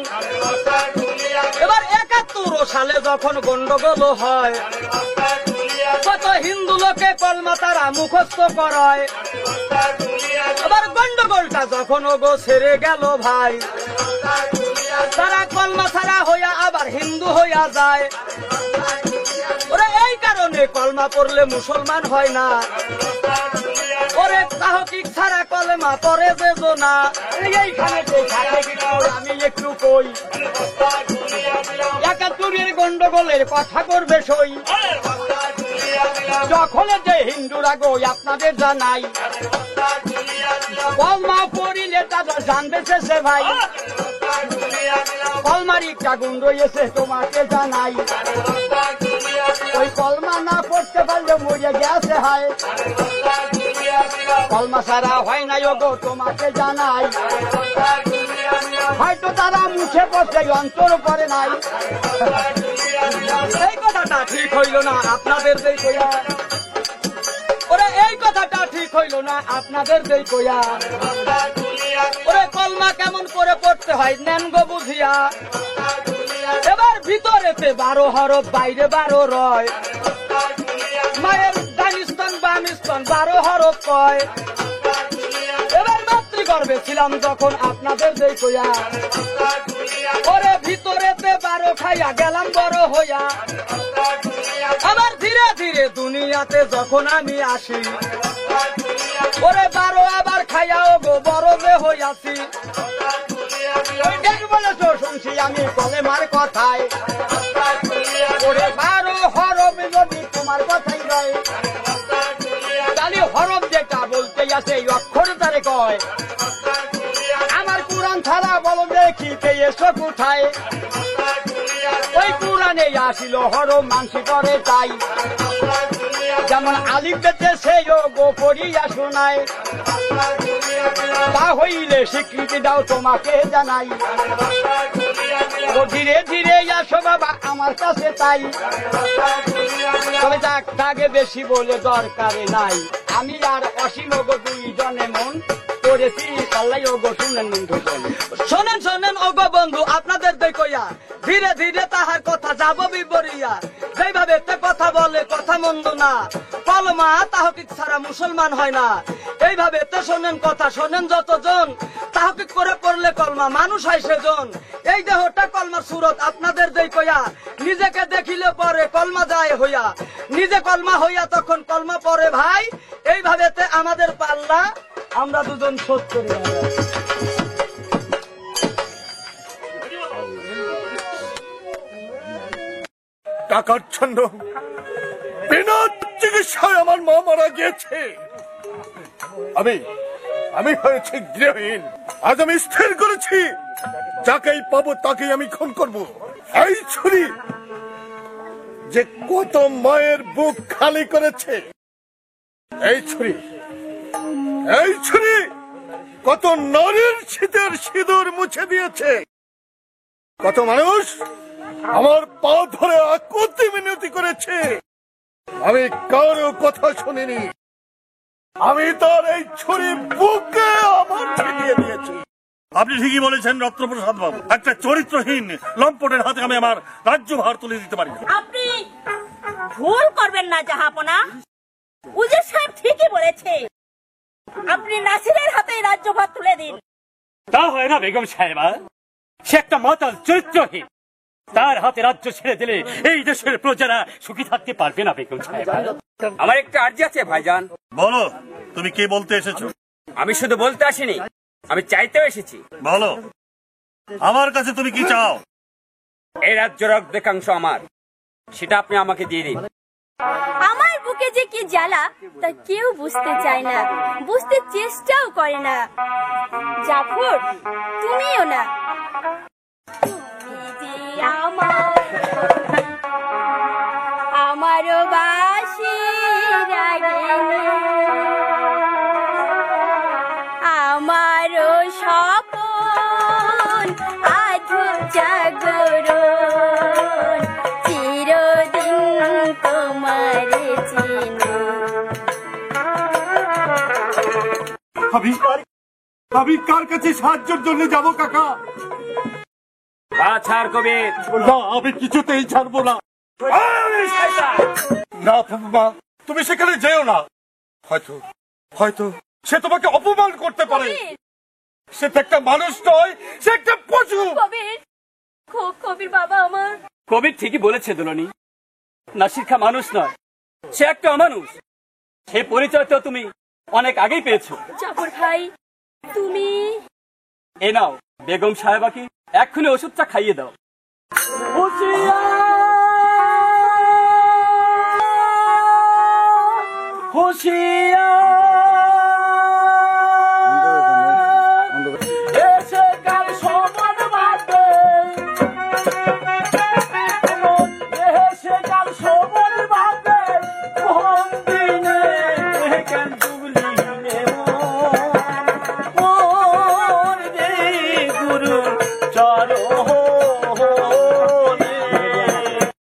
এবার ৭১ সালে যখন গন্ডগোল হয়, কত হিন্দু লোকে কলমা তারা মুখস্থ করায়, এবার গন্ডগোলটা যখন গো ছেড়ে গেল ভাই, তারা কলমা ছাড়া হইয়া আবার হিন্দু হইয়া যায়, ওরা এই কারণে কলমা পড়লে মুসলমান হয় না, ওরে তাহকিক ছাড়া কলমা পড়ে যে না, এইখানে আমি একটু কই, ৭১ গন্ডগোলের কথা করবে সই, যখন যে হিন্দুরা গো আপনাদের জানাই, কলমা পড়িলে তারা জানবে সে ভাই, কলমার একটা গুণ রয়েছে তোমাকে জানাই, ওই কলমা না পড়তে পারলে মরে গেছে হায়, কলমা ছাড়া হয় না গো তোমাকে জানাই, হয়তো তারা মুখে পড়ছে অন্তর করে নাই, এই কথাটা ঠিক হইল না আপনাদের দেই কইয়া, ওরে এই কথাটা ঠিক হইল না আপনাদের দেই কইয়া, ওরে কলমা কেমন করে পড়তে হয় নেন গো বুঝিয়া, এবার ভিতরেতে 12 হরফ বাইরে 12 রয়, মায়ের ডানিস্তন বামিস্তন 12 হরফ কয়, এবার মাতৃগর্ভে ছিলাম যখন আপনাদের দেই কইয়া, ওরে ভিতরেতে 12 খাইয়া গেলাম বড় হইয়া, আবার ধীরে ধীরে দুনিয়াতে যখন আমি আসি, ওরে 12 আবার খাইয়াও গো বড় যে হইয়াছি, বলেছ শুনছি আমি কলেমার কথায়, ওরে 12 হরফ যদি তোমার কথাই রয়, তাহলে হরফ যেটা বলতে আছে এই অক্ষর তারে কয়, আমার কোরআন ছাড়া বলো দেখি পেয়েছ কোথায়, ওই কোরআনে আসিল হরফ মানসি করে তাই, যেমন আলিফ বেতে সেই গো পড়িয়া শোনায়, তা হইলে স্বীকৃতি দাও তোমাকে জানাই, ও ধীরে ধীরে আসো বাবা আমার কাছে তাই, তবে তাকে বেশি বলে দরকারে নাই, আমি আর অসীম গো 2 জনে মন করেছি পাল্লাই ও গো শুনেন বন্ধু, শোনেন শোনেন ও গো বন্ধু আপনাদের দেখইয়া, ধীরে ধীরে তাহার কথা যাব বিবরিয়া, যেভাবে কথা বলে কথা মন্দ না, কলমা তাহকিক ছাড়া মুসলমান হয় না, এইভাবে শোনেন কথা শোনেন যতজন, তাহকিক করে পড়লে কলমা মানুষ হয় সেজন, এই দেহটা কলমার সুরত আপনাদের দেই কইয়া, নিজেকে দেখিলে পরে কলমা যায় হইয়া, নিজে কলমা হইয়া তখন কলমা পড়ে ভাই, এইভাবে আমাদের পাল্লা আমরা দুজন শোধ করি। টাকার জন্য বিনা চিকিৎসায় আমার মা মারা গিয়েছে, আমি হয়েছি গৃহহীন, আজ আমি স্থির করেছি যাকেই পাবো তাকেই আমি খুন করব, এই ছুরি যে কত মায়ের বুক খালি করেছে, এই ছুরি কত নারীর শীতের সিঁদুর মুছে দিয়েছে, কত মানুষ আমার পা ধরে আকুতি মিনতি করেছে, আমি কারো কথা শুনিনি, আমি তার এই ছুরি বুকে আমার ছিটিয়ে দিয়েছি। আপনি ঠিকই বলেছেন রত্নপ্রসাদ বাবু, একটা চরিত্রহীন লম্পটের হাতে আমি আমার রাজ্যভার তুলে দিতে পারি। আপনি ভুল করবেন না জাহাপনা, উজির সাহেব ঠিকই বলেছে, আপনি নাসিরের হাতে রাজ্যভার তুলে দিন। তা হয় না বেগম সাহেবা, সে একটা মাতাল চরিত্রহীন। তার হাতে রাজ্য ছেড়ে দিলে এই দেশের প্রজারা সুখী থাকতে পারবে না বেগম সাহেবা। আমার একটা আর্জি আছে ভাইজান। বলো, তুমি কে বলতে এসেছো? আমি শুধু বলতে আসিনি, আমি চাইতেও এসেছি। বলো, আমার কাছে তুমি কি চাও? এই রাজ্যের অর্ধেকাংশ আমার, সেটা আপনি আমাকে দিয়ে দিন। আমার বুকে যে কি জ্বালা তা কেউ বুঝতে চায় না, বুঝতে চেষ্টাও করে না। জাফর, তুমিও না। তুমি যে আমারও বাসি রাগিনী, আমারও স্বপন আধু জাগরণ, চিরদিন তোমারে চিনি। আমি কার কাছে সাহায্যের জন্য যাব কাকা? ছাড় কবির। না, আমি কিছুতেই ছাড়বো না। না মা, তুমি সেখানে যেও না। হয়তো সে তোমাকে অপমান করতে পারে। সে তো একটা মানুষ নয়, সে একটা পশু। কবির বাবা আমার। কবির ঠিকই বলেছে দুলনি, নাসির খা মানুষ নয়, সে একটা অমানুষ। সে পরিচয় তো তুমি অনেক আগেই পেয়েছো। জাফর ভাই, তুমি এ নাও, বেগম সাহেবাকে এক্ষুনি ওষুধটা খাইয়ে দাও। গুরু চরণ